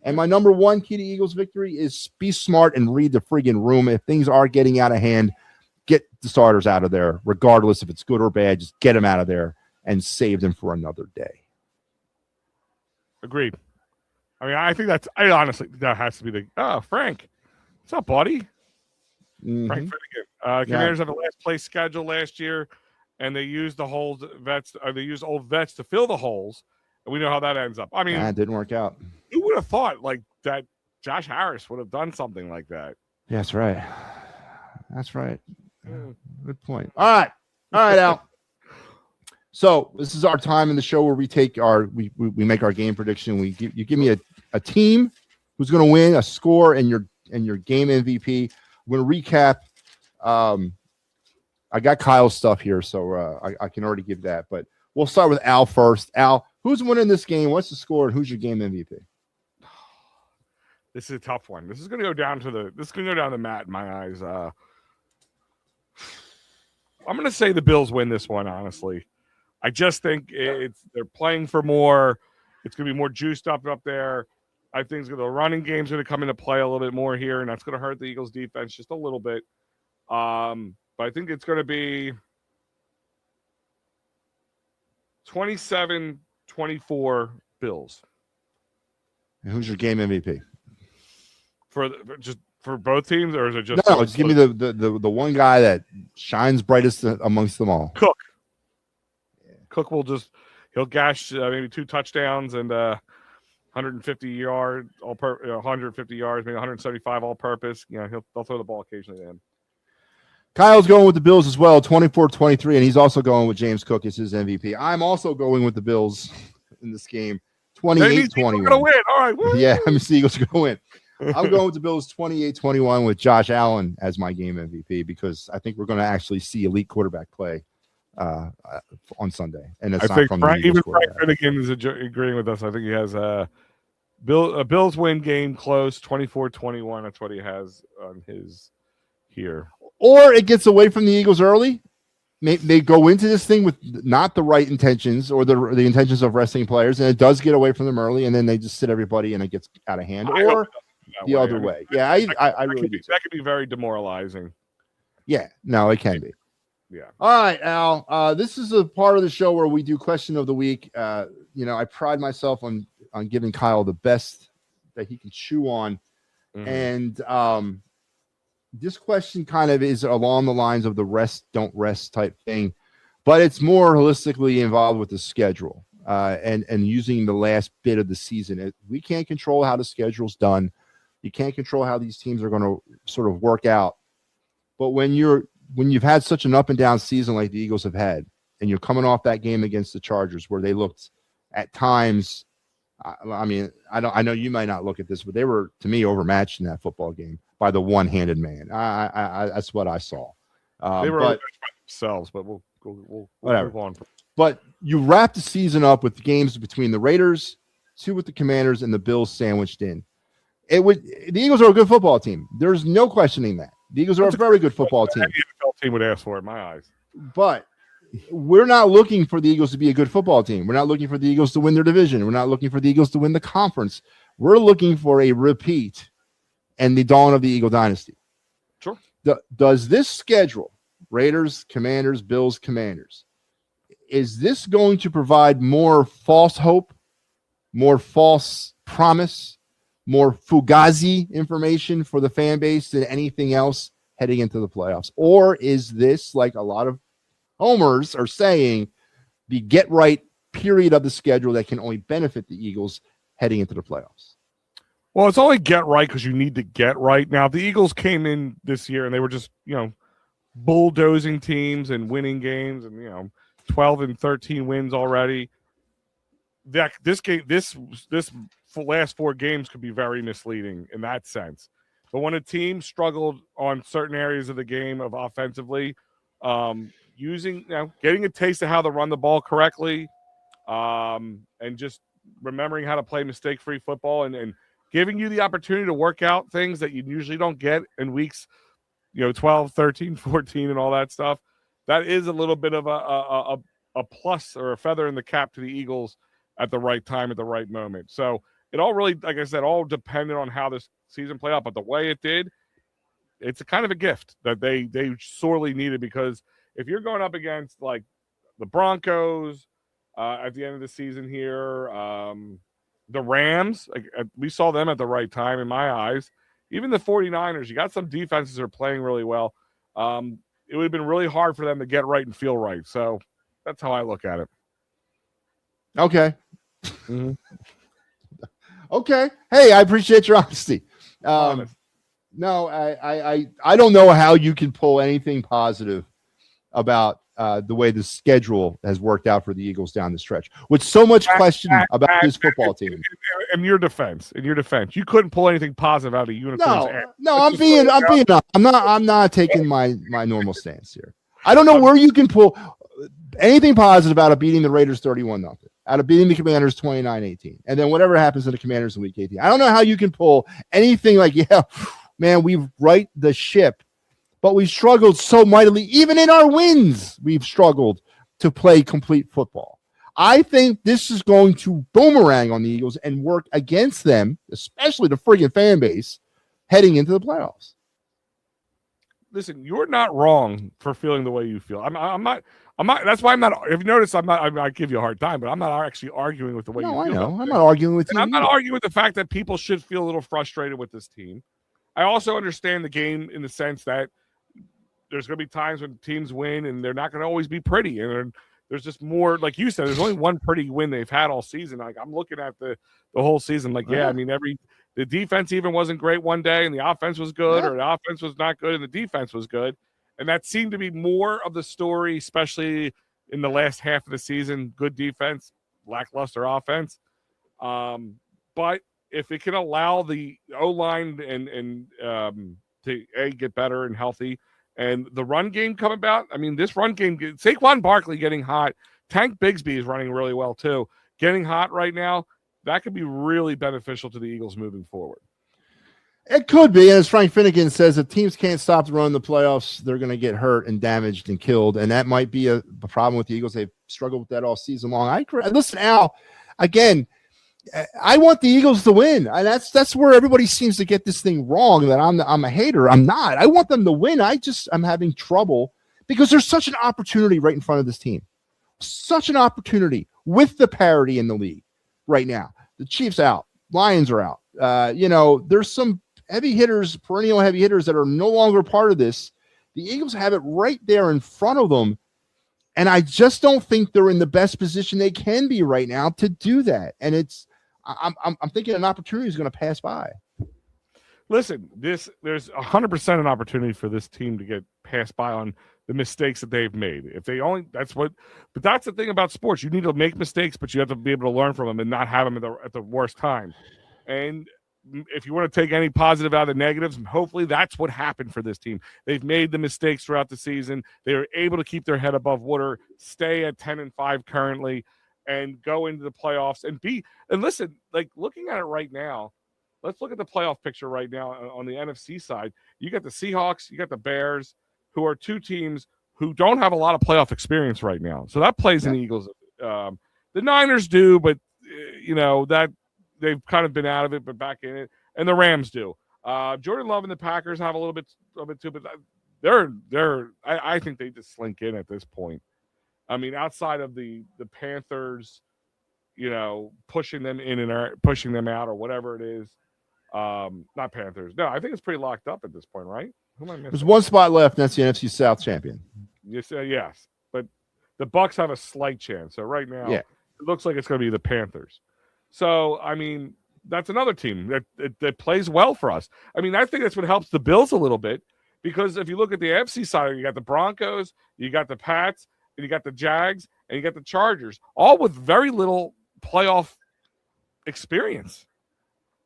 And my number 1 key to Eagles victory is be smart and read the friggin' room. If things are getting out of hand, get the starters out of there, regardless if it's good or bad. Just get them out of there and save them for another day. Agreed. I mean, I honestly think that has to be Frank. What's up, buddy? Mm-hmm. Frank Finnegan. Commanders have the last place schedule last year, and they used the holes vets, or they used old vets to fill the holes, and we know how that ends up. I mean, it didn't work out. Who would have thought like that? Josh Harris would have done something like that. Yeah, that's right. That's right. Good point. All right, Al. So this is our time in the show where we take we make our game prediction. You give me a team who's going to win, a score, and your game MVP. I'm going to recap. I got Kyle's stuff here, so I can already give that. But we'll start with Al first. Al, who's winning this game? What's the score? And who's your game MVP? This is a tough one. This is going to go down to the mat in my eyes. I'm going to say the Bills win this one, honestly. I just think they're playing for more. It's going to be more juiced up there. I think the running game's going to come into play a little bit more here, and that's going to hurt the Eagles' defense just a little bit. But I think it's going to be 27-24 Bills. And who's your game MVP? For both teams, or is it just no? Just give me the one guy that shines brightest amongst them all. Cook. Cook he'll gash maybe 2 touchdowns and 150 yards, 150 yards, maybe 175 all purpose. They'll throw the ball occasionally to him. Kyle's going with the Bills as well, 24-23, and he's also going with James Cook as his MVP. I'm also going with the Bills in this game, 28-21. Going to win. All right. Woo! Yeah, I'm the Eagles are going to win. I'm going with the Bills 28-21 with Josh Allen as my game MVP because I think we're going to actually see elite quarterback play on Sunday. And it's I not think from Frank Finnegan is agreeing with us. I think he has Bills win game close 24-21. That's what he has on his here. Or it gets away from the Eagles early. They go into this thing with not the right intentions or the intentions of resting players, and it does get away from them early, and then they just sit everybody and it gets out of hand. Or the other way. Yeah, I really do. That could be very demoralizing. Yeah, no, it can be. Yeah. All right, Al. This is a part of the show where we do question of the week. I pride myself on giving Kyle the best that he can chew on. Mm-hmm. And this question kind of is along the lines of the rest, don't rest type thing, but it's more holistically involved with the schedule and using the last bit of the season. We can't control how the schedule's done. You can't control how these teams are going to sort of work out. But when you've had such an up and down season like the Eagles have had, and you're coming off that game against the Chargers where they looked at times, I know you might not look at this, but they were, to me, overmatched in that football game by the one-handed man. That's what I saw. They were overmatched by themselves, but we'll move on. But you wrap the season up with the games between the Raiders, 2 with the Commanders, and the Bills sandwiched in. The Eagles are a good football team. There's no questioning that. The Eagles are a very good football team. Any NFL team would ask for it, in my eyes. But we're not looking for the Eagles to be a good football team. We're not looking for the Eagles to win their division. We're not looking for the Eagles to win the conference. We're looking for a repeat and the dawn of the Eagle dynasty. Sure. Does this schedule, Raiders, Commanders, Bills, Commanders, is this going to provide more false hope, more false promise, more fugazi information for the fan base than anything else heading into the playoffs? Or is this, like a lot of homers are saying, the get right period of the schedule that can only benefit the Eagles heading into the playoffs? Well, it's only get right because you need to get right. Now, if the Eagles came in this year and they were just, bulldozing teams and winning games and, 12 and 13 wins already, this last 4 games could be very misleading in that sense. But when a team struggled on certain areas of the game of offensively, getting a taste of how to run the ball correctly, and just remembering how to play mistake-free football and giving you the opportunity to work out things that you usually don't get in weeks, 12, 13, 14, and all that stuff. That is a little bit of a plus or a feather in the cap to the Eagles at the right time, at the right moment. So it all really, like I said, all depended on how this season played out. But the way it did, it's a kind of a gift that they sorely needed, because if you're going up against like the Broncos at the end of the season here, the Rams, we saw them at the right time in my eyes. Even the 49ers, you got some defenses that are playing really well. It would have been really hard for them to get right and feel right. So that's how I look at it. Okay. Mm-hmm. Okay. Hey, I appreciate your honesty. No, I don't know how you can pull anything positive about the way the schedule has worked out for the Eagles down the stretch, with so much question about this football team. In your defense, you couldn't pull anything positive out of unicorns. No, I'm not taking my normal stance here. I don't know where you can pull anything positive out of beating the Raiders 31-0, out of beating the Commanders 29-18, and then whatever happens to the Commanders in Week 18. I don't know how you can pull anything like, yeah, man, we've right the ship. But we've struggled so mightily. Even in our wins, we've struggled to play complete football. I think this is going to boomerang on the Eagles and work against them, especially the friggin' fan base, heading into the playoffs. Listen, you're not wrong for feeling the way you feel. I'm not. That's why I'm not. If you notice, I give you a hard time, but I'm not actually arguing with the way you feel. I know. I'm not arguing with you. I'm not arguing with the fact that people should feel a little frustrated with this team. I also understand the game in the sense that there's going to be times when teams win and they're not going to always be pretty. And there's just more, like you said, there's only one pretty win they've had all season. Like, I'm looking at the whole season. Like, yeah, I mean, the defense even wasn't great one day and the offense was good, or the offense was not good and the defense was good. And that seemed to be more of the story, especially in the last half of the season. Good defense, lackluster offense. But if it can allow the O-line and to get better and healthy, and the run game come about, I mean, this run game, Saquon Barkley getting hot. Tank Bigsby is running really well too. Getting hot right now. that could be really beneficial to the Eagles moving forward. It could be, and as Frank Finnegan says, if teams can't stop the run in the playoffs, they're going to get hurt and damaged and killed, and that might be a problem with the Eagles. They've struggled with that all season long. I agree. Listen, Al, again, I want the Eagles to win, and that's where everybody seems to get this thing wrong. That I'm a hater. I'm not. I want them to win. I'm having trouble because there's such an opportunity right in front of this team, such an opportunity with the parity in the league right now. The Chiefs out, Lions are out. There's some heavy hitters, perennial heavy hitters that are no longer part of this. The Eagles have it right there in front of them. And I just don't think they're in the best position they can be right now to do that. And I'm thinking an opportunity is going to pass by. Listen, there's 100% an opportunity for this team to get passed by on the mistakes that they've made. But that's the thing about sports. You need to make mistakes, but you have to be able to learn from them and not have them at the worst time. And if you want to take any positive out of the negatives, hopefully that's what happened for this team. They've made the mistakes throughout the season. They were able to keep their head above water, stay at 10-5 currently, and go into the playoffs and listen, like looking at it right now, let's look at the playoff picture right now on the NFC side. You got the Seahawks, you got the Bears, who are two teams who don't have a lot of playoff experience right now. So that plays in the Eagles. The Niners do, but that they've kind of been out of it, but back in it. And the Rams do. Jordan Love and the Packers have a little bit of it too, but I think they just slink in at this point. I mean, outside of the Panthers, pushing them in and pushing them out or whatever it is. Not Panthers. No, I think it's pretty locked up at this point, right? Who am I missing? There's one spot left, and that's the NFC South champion. Yes. But the Bucs have a slight chance. So right now, It looks like it's going to be the Panthers. So, I mean, that's another team that plays well for us. I mean, I think that's what helps the Bills a little bit because if you look at the AFC side, you got the Broncos, you got the Pats, and you got the Jags, and you got the Chargers, all with very little playoff experience.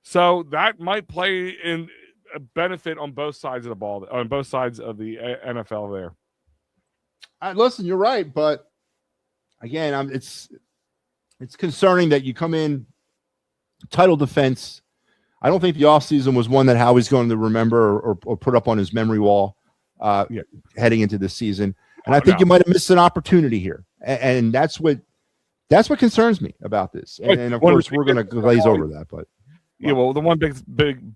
So that might play in a benefit on both sides of the ball, on both sides of the NFL there. Listen, you're right, but again, it's concerning that you come in title defense. I don't think the offseason was one that Howie's going to remember or put up on his memory wall heading into this season. And I think you might have missed an opportunity here. And that's what concerns me about this. And of course, we're going to glaze over that. But the one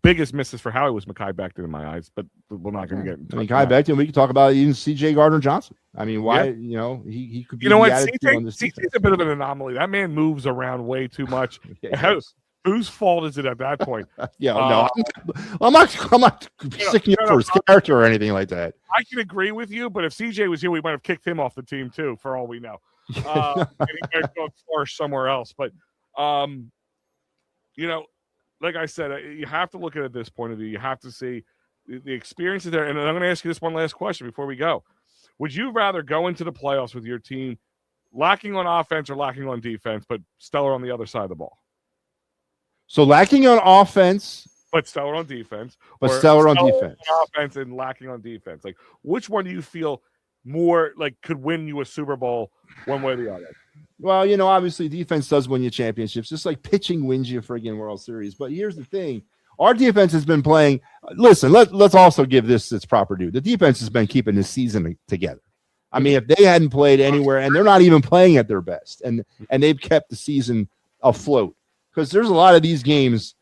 biggest misses for Howie was Mekhi Becton in my eyes. But we're not going to get. Mekhi Becton. We can talk about even C.J. Gardner-Johnson. I mean, why? Yeah. He could be. CJ's a bit of an anomaly. That man moves around way too much. Whose fault is it at that point? I'm not sticking up for his character or anything like that. I can agree with you, but if CJ was here, we might have kicked him off the team too, for all we know. And he might go flourish somewhere else. But, like I said, you have to look at it this point of view. You have to see the experiences there. And I'm going to ask you this one last question before we go. Would you rather go into the playoffs with your team lacking on offense or lacking on defense, but stellar on the other side of the ball? So lacking on offense, but stellar on defense, but stellar on defense, offense and lacking on defense. Like, which one do you feel more like could win you a Super Bowl one way or the other? Well, obviously defense does win you championships, just like pitching wins you a friggin' World Series. But here's the thing: our defense has been playing. Listen, let's also give this its proper due. The defense has been keeping this season together. I mean, if they hadn't played anywhere, and they're not even playing at their best, and they've kept the season afloat. Because there's a lot of these games,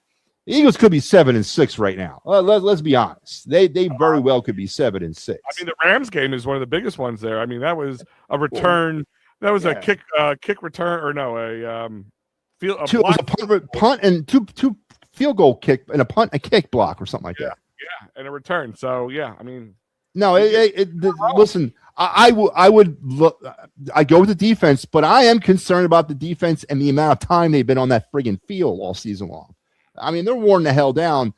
the Eagles could be 7-6 right now. Let's be honest; they very well could be 7-6. I mean, the Rams game is one of the biggest ones there. I mean, that was a return. That was a kick return, or no, it was a punt and two field goal kick and a punt and kick block or something like that. Yeah, and a return. So I mean, no, listen. I would look. I go with the defense, but I am concerned about the defense and the amount of time they've been on that friggin' field all season long. I mean, they're worn the hell down,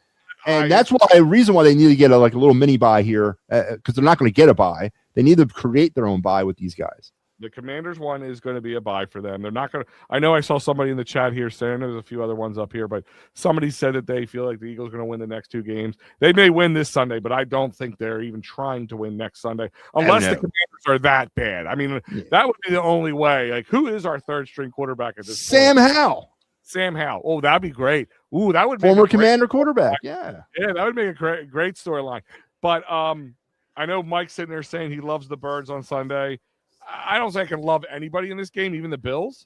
and that's why the reason why they need to get a little mini bye here because they're not going to get a bye. They need to create their own bye with these guys. The Commanders one is going to be a bye for them. They're not going to. I know I saw somebody in the chat here saying there's a few other ones up here, but somebody said that they feel like the Eagles are going to win the next two games. They may win this Sunday, but I don't think they're even trying to win next Sunday unless the Commanders are that bad. I mean, that would be the only way. Like, who is our third string quarterback at this Sam point? Howell. Sam Howell. Oh, that'd be great. Ooh, that would former Commander quarterback. Yeah, that would make a great storyline. But I know Mike's sitting there saying he loves the Birds on Sunday. I don't think I can love anybody in this game, even the Bills.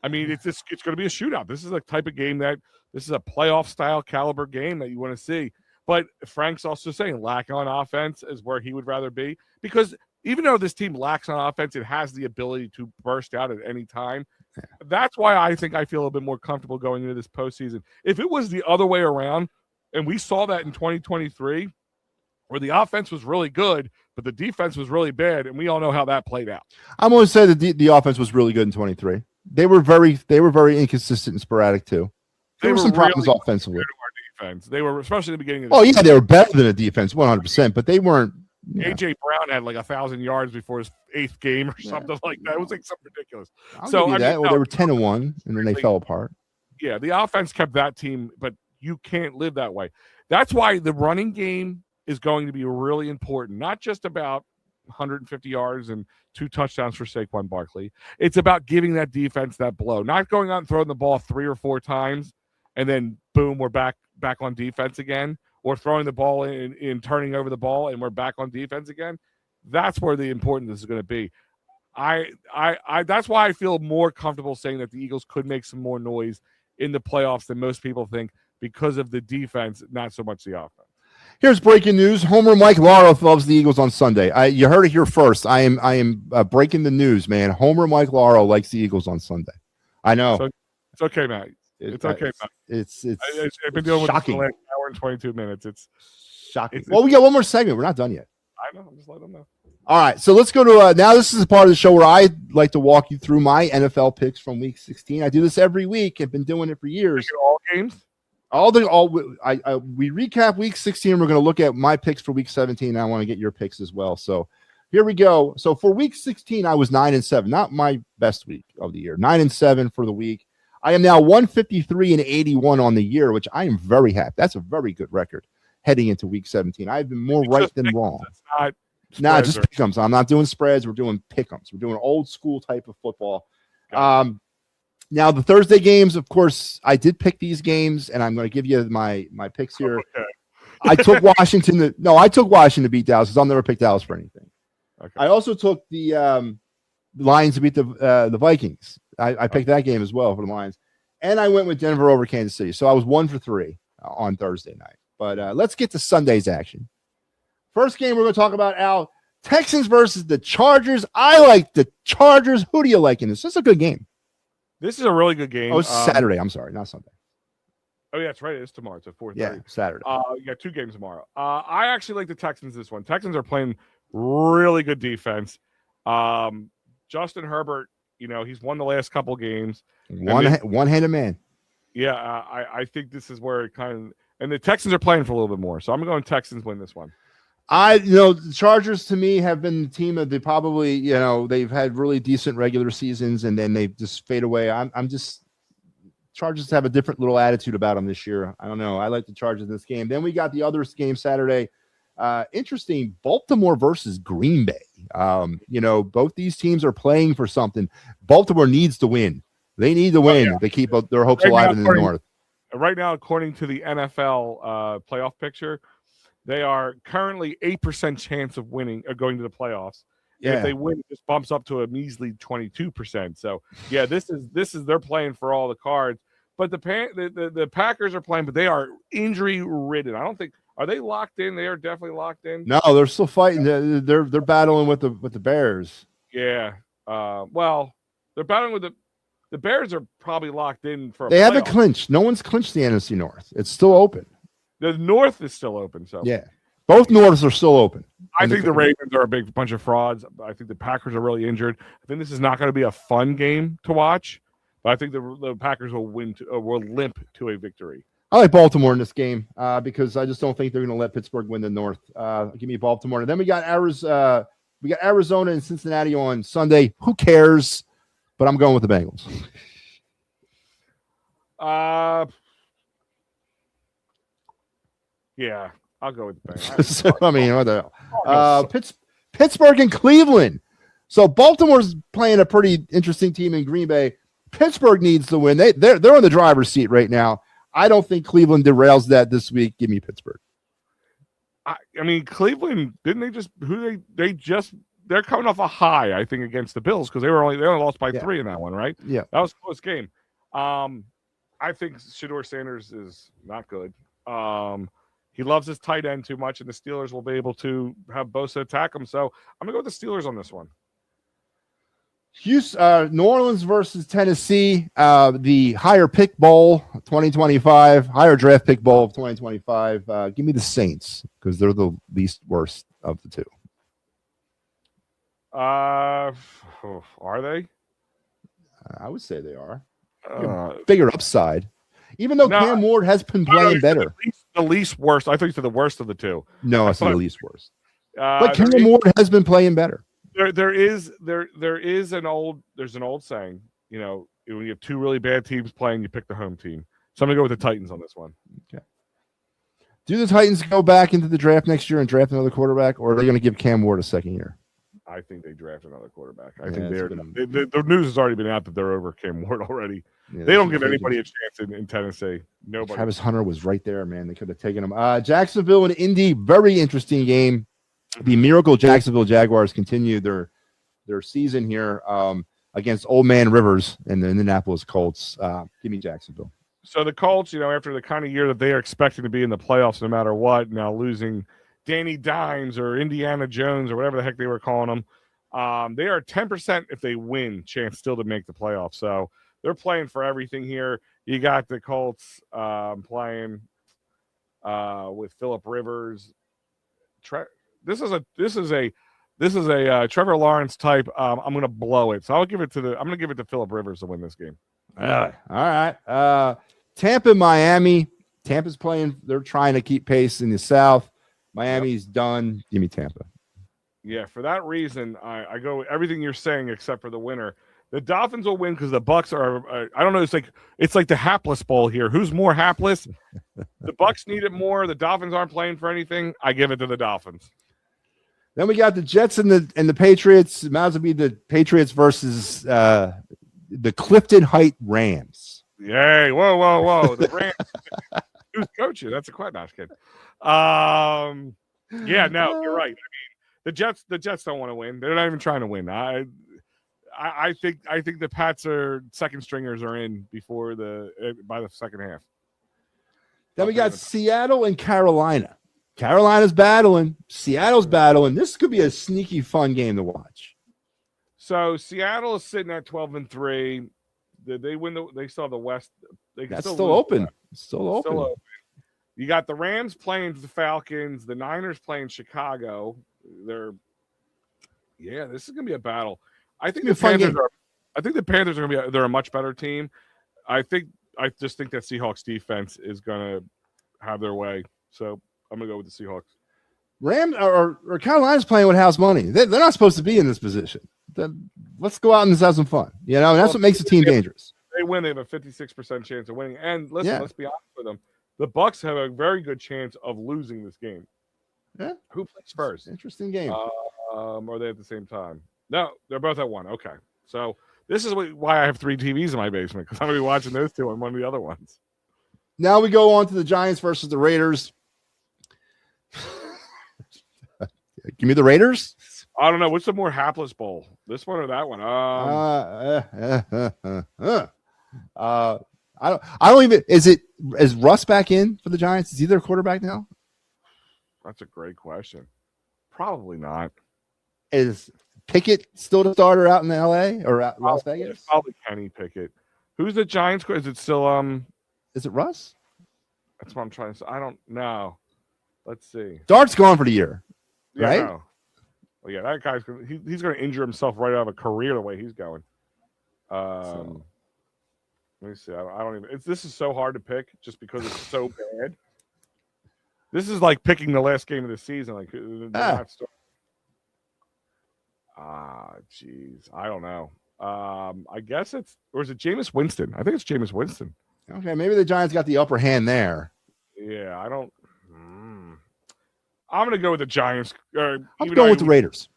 I mean, it's going to be a shootout. This is a type of game this is a playoff style caliber game that you want to see. But Frank's also saying lack on offense is where he would rather be, because even though this team lacks on offense, it has the ability to burst out at any time. That's why I think I feel a little bit more comfortable going into this postseason. If it was the other way around, and we saw that in 2023, where the offense was really good, but the defense was really bad, and we all know how that played out. I'm going to say that the offense was really good in 23. They were very inconsistent and sporadic too. There were some problems offensively. Defense. They were, especially in the beginning of the season. They were better than the defense, 100%, but they weren't. AJ Brown had like 1,000 yards before his 8th game or something like that. It was like something ridiculous. They were 10-1, and then they fell apart. Yeah, the offense kept that team, but you can't live that way. That's why the running game is going to be really important. Not just about 150 yards and 2 touchdowns for Saquon Barkley. It's about giving that defense that blow. Not going out and throwing the ball 3 or 4 times, and then boom, we're back on defense again, or throwing the ball in turning over the ball and we're back on defense again. That's where the importance is going to be. I that's why I feel more comfortable saying that the Eagles could make some more noise in the playoffs than most people think, because of the defense, not so much the offense. Here's breaking news. Homer Mike Lauro loves the Eagles on Sunday. You heard it here first. I am breaking the news, man. Homer Mike Lauro likes the Eagles on Sunday. I know. It's okay, Matt. It's okay, Matt. I've been dealing with this for the last hour and 22 minutes. It's shocking. Well, we got one more segment. We're not done yet. I know. I'm just letting them know. All right, so let's go to now. This is a part of the show where I like to walk you through my NFL picks from Week 16. I do this every week. I've been doing it for years. All games. We recap Week 16. We're going to look at my picks for Week 17. And I want to get your picks as well. So here we go. So for Week 16, I was 9-7. Not my best week of the year. 9-7 for the week. I am now 153-81 on the year, which I am very happy. That's a very good record heading into Week 17. I've been more right than wrong. Just pick'ems. I'm not doing spreads. We're doing pick'ems. We're doing old school type of football. Now the Thursday games, of course, I did pick these games, and I'm going to give you my picks here. Okay. I took Washington. I took Washington to beat Dallas, because I'll never pick Dallas for anything. Okay. I also took the Lions to beat the Vikings. I picked that game as well for the Lions, and I went with Denver over Kansas City. So I was 1 for 3 on Thursday night. But let's get to Sunday's action. First game we're going to talk about, Al, Texans versus the Chargers. I like the Chargers. Who do you like in this? This is a good game. This is a really good game. Oh, it's Saturday. I'm sorry, not Sunday. Oh, yeah, that's right. It is tomorrow. It's at 4:30. Yeah, Saturday. You got 2 games tomorrow. I actually like the Texans this one. Texans are playing really good defense. Justin Herbert, he's won the last couple games. One-handed man. Yeah, I think this is where it kind of – and the Texans are playing for a little bit more. So I'm going Texans win this one. The Chargers to me have been the team of they've had really decent regular seasons, and then they just fade away. Chargers have a different little attitude about them this year. I don't know. I like the Chargers in this game. Then we got the other game Saturday. Interesting, Baltimore versus Green Bay. Both these teams are playing for something. Baltimore needs to win. They need to win to keep their hopes alive in the North. Right now, according to the NFL playoff picture, they are currently 8% chance of winning or going to the playoffs. Yeah. If they win, it just bumps up to a measly 22%. So yeah, this is they're playing for all the cards. But the Packers are playing, but they are injury ridden. I don't think are they locked in? They are definitely locked in. No, they're still fighting. They're battling with the Bears. Yeah. Well, they're battling with the Bears are probably locked in for. They haven't clinched. No one's clinched the NFC North. It's still open. The North is still open. So yeah, both Norths are still open. I think the Ravens are a big bunch of frauds. I think the Packers are really injured. I think this is not going to be a fun game to watch. But I think the Packers will will limp to a victory. I like Baltimore in this game because I just don't think they're going to let Pittsburgh win the North. Give me Baltimore. And then we got Arizona and Cincinnati on Sunday. Who cares? But I'm going with the Bengals. Yeah, I'll go with the Bengals. What the hell? Pittsburgh and Cleveland. So Baltimore's playing a pretty interesting team in Green Bay. Pittsburgh needs to win. They're in the driver's seat right now. I don't think Cleveland derails that this week. Give me Pittsburgh. I mean, Cleveland, didn't they just they're coming off a high, I think, against the Bills because they only lost by 3 in that one, right? Yeah. That was a close game. I think Shedeur Sanders is not good. He loves his tight end too much, and the Steelers will be able to have Bosa attack him. So I'm going to go with the Steelers on this one. New Orleans versus Tennessee, the higher pick bowl 2025, higher draft pick bowl of 2025. Give me the Saints because they're the least worst of the two. Are they? I would say they are. Bigger upside. Even though Cam Ward has been playing better. The least worst. I think they're the worst of the two. No, I said the least worst. But Cam Ward has been playing better. There's an old saying, you know, when you have two really bad teams playing, you pick the home team. So I'm gonna go with the Titans on this one. Okay. Do the Titans go back into the draft next year and draft another quarterback, or are they going to give Cam Ward a second year? I think they draft another quarterback. I think the news has already been out that they're over Cam Ward already. Yeah, they don't give anybody a chance in Tennessee. Nobody. Travis Hunter was right there, man. They could have taken him. Jacksonville and Indy, very interesting game. The Miracle Jacksonville Jaguars continue their season here against Old Man Rivers and the Indianapolis Colts. Give me Jacksonville. So the Colts, you know, after the kind of year that they are expecting to be in the playoffs no matter what, now losing Danny Dimes or Indiana Jones or whatever the heck they were calling them, they are 10% if they win chance still to make the playoffs. So they're playing for everything here. You got the Colts playing with Phillip Rivers. This is a Trevor Lawrence type. I'm going to blow it. So I'm going to give it to Phillip Rivers to win this game. All right. Tampa, Miami. Tampa's playing. They're trying to keep pace in the South. Miami's done. Give me Tampa. Yeah, for that reason, I go with everything you're saying except for the winner. The Dolphins will win because the Bucks are. I don't know. It's like the hapless bowl here. Who's more hapless? The Bucks need it more. The Dolphins aren't playing for anything. I give it to the Dolphins. Then we got the Jets and the Patriots. It might as well be the Patriots versus the Clifton Height Rams. Yay! Whoa! The Rams. Who's coaching? That's a quite nice kid. Yeah, no, you're right. I mean, the Jets don't want to win. They're not even trying to win. I think the Pats are second stringers are in by the second half. Then we got Seattle and Carolina. Carolina's battling. Seattle's battling. This could be a sneaky fun game to watch. So Seattle is sitting at 12-3. They win. They still have the West. That's still open. Still open. You got the Rams playing the Falcons. The Niners playing Chicago. This is gonna be a battle. I think the Panthers are gonna be. They're a much better team. I just think that Seahawks defense is gonna have their way. So I'm gonna go with the Seahawks. Rams or Carolina's playing with house money. They're not supposed to be in this position. Let's go out and just have some fun. You know, and that's what makes the team dangerous. They win. They have a 56% chance of winning. And listen, let's be honest with them. The Bucks have a very good chance of losing this game. Yeah. Who plays first? Interesting game. Are they at the same time? No, they're both at 1. Okay. So this is why I have 3 TVs in my basement, because I'm going to be watching those two and one of the other ones. Now we go on to the Giants versus the Raiders. Give me the Raiders. I don't know. What's the more hapless bowl? This one or that one? I don't even. Is Russ back in for the Giants? Is he their quarterback now? That's a great question. Probably not. Is Pickett still the starter out in LA or out Las Vegas? Probably Kenny Pickett. Who's the Giants? Is it still Is it Russ? That's what I'm trying to say. I don't know. Let's see. Dart's gone for the year, right? No. Well, yeah, that guy's he's going to injure himself right out of a career the way he's going. Let me see. I don't even. This is so hard to pick just because it's so bad. This is like picking the last game of the season. Like, jeez, I don't know. I guess is it Jameis Winston? I think it's Jameis Winston. Okay, maybe the Giants got the upper hand there. Yeah, I don't. I'm going to go with the Giants. I'm going with the Raiders.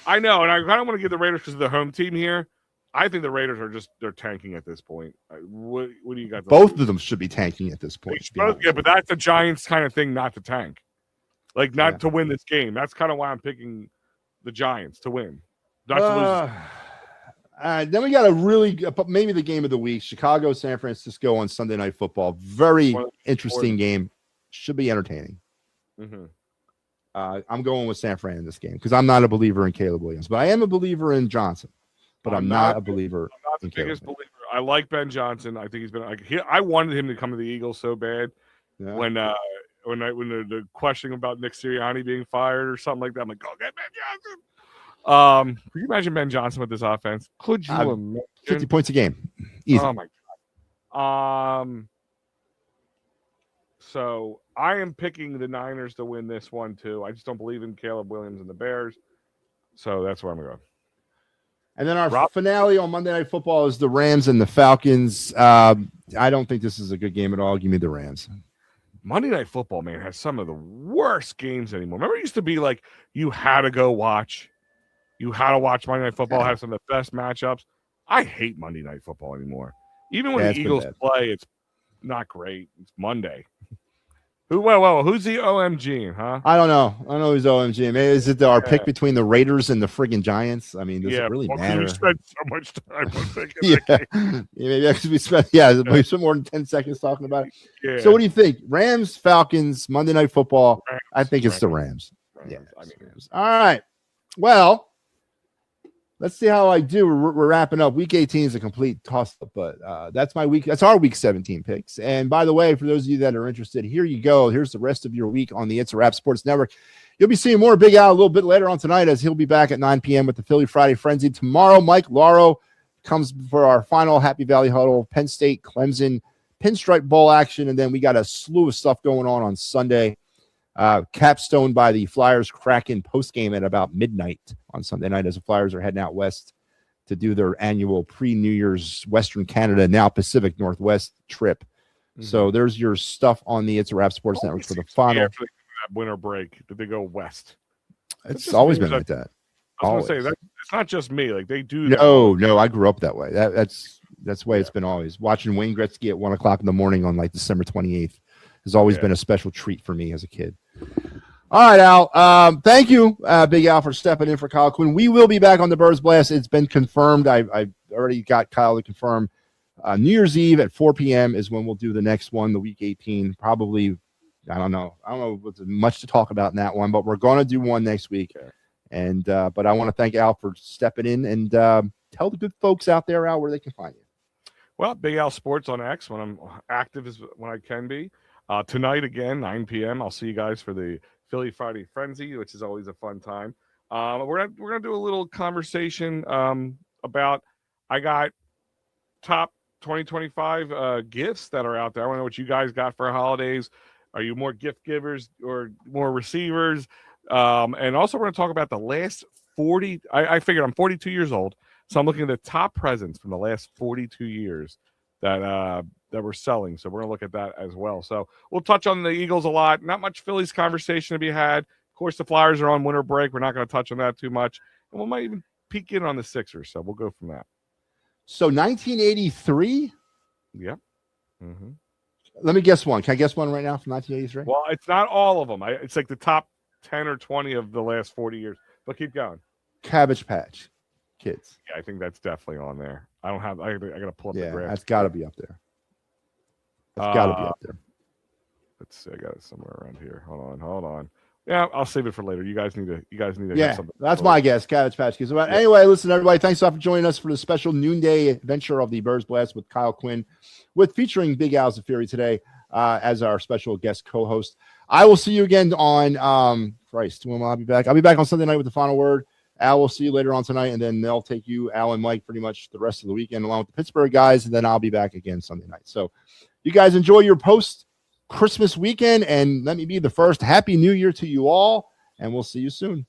I know, and I kind of want to give the Raiders because of the home team here, I think the Raiders they're tanking at this point. What do you got? Both of them should be tanking at this point. Yeah, but that's a Giants kind of thing, not to tank, like not to win this game. That's kind of why I'm picking the Giants to win. Not to lose. Then we got maybe the game of the week: Chicago, San Francisco on Sunday Night Football. Very interesting game. Should be entertaining. Mm-hmm. I'm going with San Fran in this game because I'm not a believer in Caleb Williams, but I am a believer in Johnson. But I'm not a believer. I'm not the biggest believer. I like Ben Johnson. I think he's been. I wanted him to come to the Eagles so bad. Yeah. When the questioning about Nick Sirianni being fired or something like that, I'm like, go get Ben Johnson. Could you imagine Ben Johnson with this offense? Could you imagine 50 points a game? Easy. Oh my god. So I am picking the Niners to win this one too. I just don't believe in Caleb Williams and the Bears. So that's where I'm going. And then our finale on Monday Night Football is the Rams and the Falcons. I don't think this is a good game at all. Give me the Rams. Monday Night Football, man, has some of the worst games anymore. Remember, it used to be like you had to go watch. You had to watch Monday Night Football, have some of the best matchups. I hate Monday Night Football anymore. Even when the Eagles play, it's not great. It's Monday. Who's the OMG, huh? I don't know. I don't know who's OMG. Maybe is it our pick between the Raiders and the friggin' Giants? I mean, does it really matter? We spent so much time on thinking that game. Maybe because we spent more than 10 seconds talking about it. Yeah. So what do you think? Rams, Falcons, Monday Night Football. Rams, I think it's the Rams. Yeah. Rams. All right. Well, let's see how I do. We're wrapping up. Week 18 is a complete toss-up, but that's my week. That's our Week 17 picks. And by the way, for those of you that are interested, here you go. Here's the rest of your week on the It's a Wrap Sports Network. You'll be seeing more Big Al a little bit later on tonight as he'll be back at 9 p.m. with the Philly Friday Frenzy. Tomorrow, Mike Lauro comes for our final Happy Valley Huddle, Penn State, Clemson, Pinstripe Bowl action, and then we got a slew of stuff going on Sunday. Capstone by the Flyers Kraken postgame at about midnight on Sunday night as the Flyers are heading out west to do their annual pre-New Year's Western Canada, now Pacific Northwest trip. Mm-hmm. So there's your stuff on the It's a Wrap Sports Network for the final. After that winter break, did they go west? It's always been like that. I was going to say, it's not just me. Like they do. No, I grew up that way. That's the way it's been always. Watching Wayne Gretzky at 1 o'clock in the morning on like December 28th has always been a special treat for me as a kid. All right, Al. Thank you, Big Al, for stepping in for Kyle Quinn. We will be back on the Birds Blast. It's been confirmed. I've already got Kyle to confirm. New Year's Eve at 4 p.m. is when we'll do the next one, the Week 18. Probably, I don't know what's much to talk about in that one, but we're going to do one next week. And but I want to thank Al for stepping in and tell the good folks out there, Al, where they can find you. Well, Big Al Sports on X when I'm active is when I can be. Tonight again, 9 p.m. I'll see you guys for the Philly Friday Frenzy, which is always a fun time. We're gonna do a little conversation about I got top 2025 gifts that are out there. I want to know what you guys got for holidays. Are you more gift givers or more receivers? And also we're gonna talk about the last 40. I figured I'm 42 years old, so I'm looking at the top presents from the last 42 years that we're selling. So we're going to look at that as well. So we'll touch on the Eagles a lot. Not much Phillies conversation to be had. Of course, the Flyers are on winter break. We're not going to touch on that too much. And we might even peek in on the Sixers. So we'll go from that. So 1983? Yep. Mm-hmm. Let me guess one. Can I guess one right now from 1983? Well, it's not all of them. It's like the top 10 or 20 of the last 40 years. But keep going. Cabbage Patch Kids. Yeah, I think that's definitely on there. I got to pull up the graph. That's got to be up there. It's got to be up there. Let's see. I got it somewhere around here. Hold on. Yeah, I'll save it for later. You guys need to. Yeah, have something. That's my guess. Cabbage Patch Kids. But anyway, listen, everybody. Thanks a lot for joining us for the special noonday adventure of the Birds Blast with Kyle Quinn, featuring Big Al Zaffiri today as our special guest co-host. I will see you again on Christ. When will I be back? I'll be back on Sunday night with the final word. Al will see you later on tonight, and then they'll take you, Al and Mike, pretty much the rest of the weekend along with the Pittsburgh guys, and then I'll be back again Sunday night. So you guys enjoy your post-Christmas weekend, and let me be the first. Happy New Year to you all, and we'll see you soon.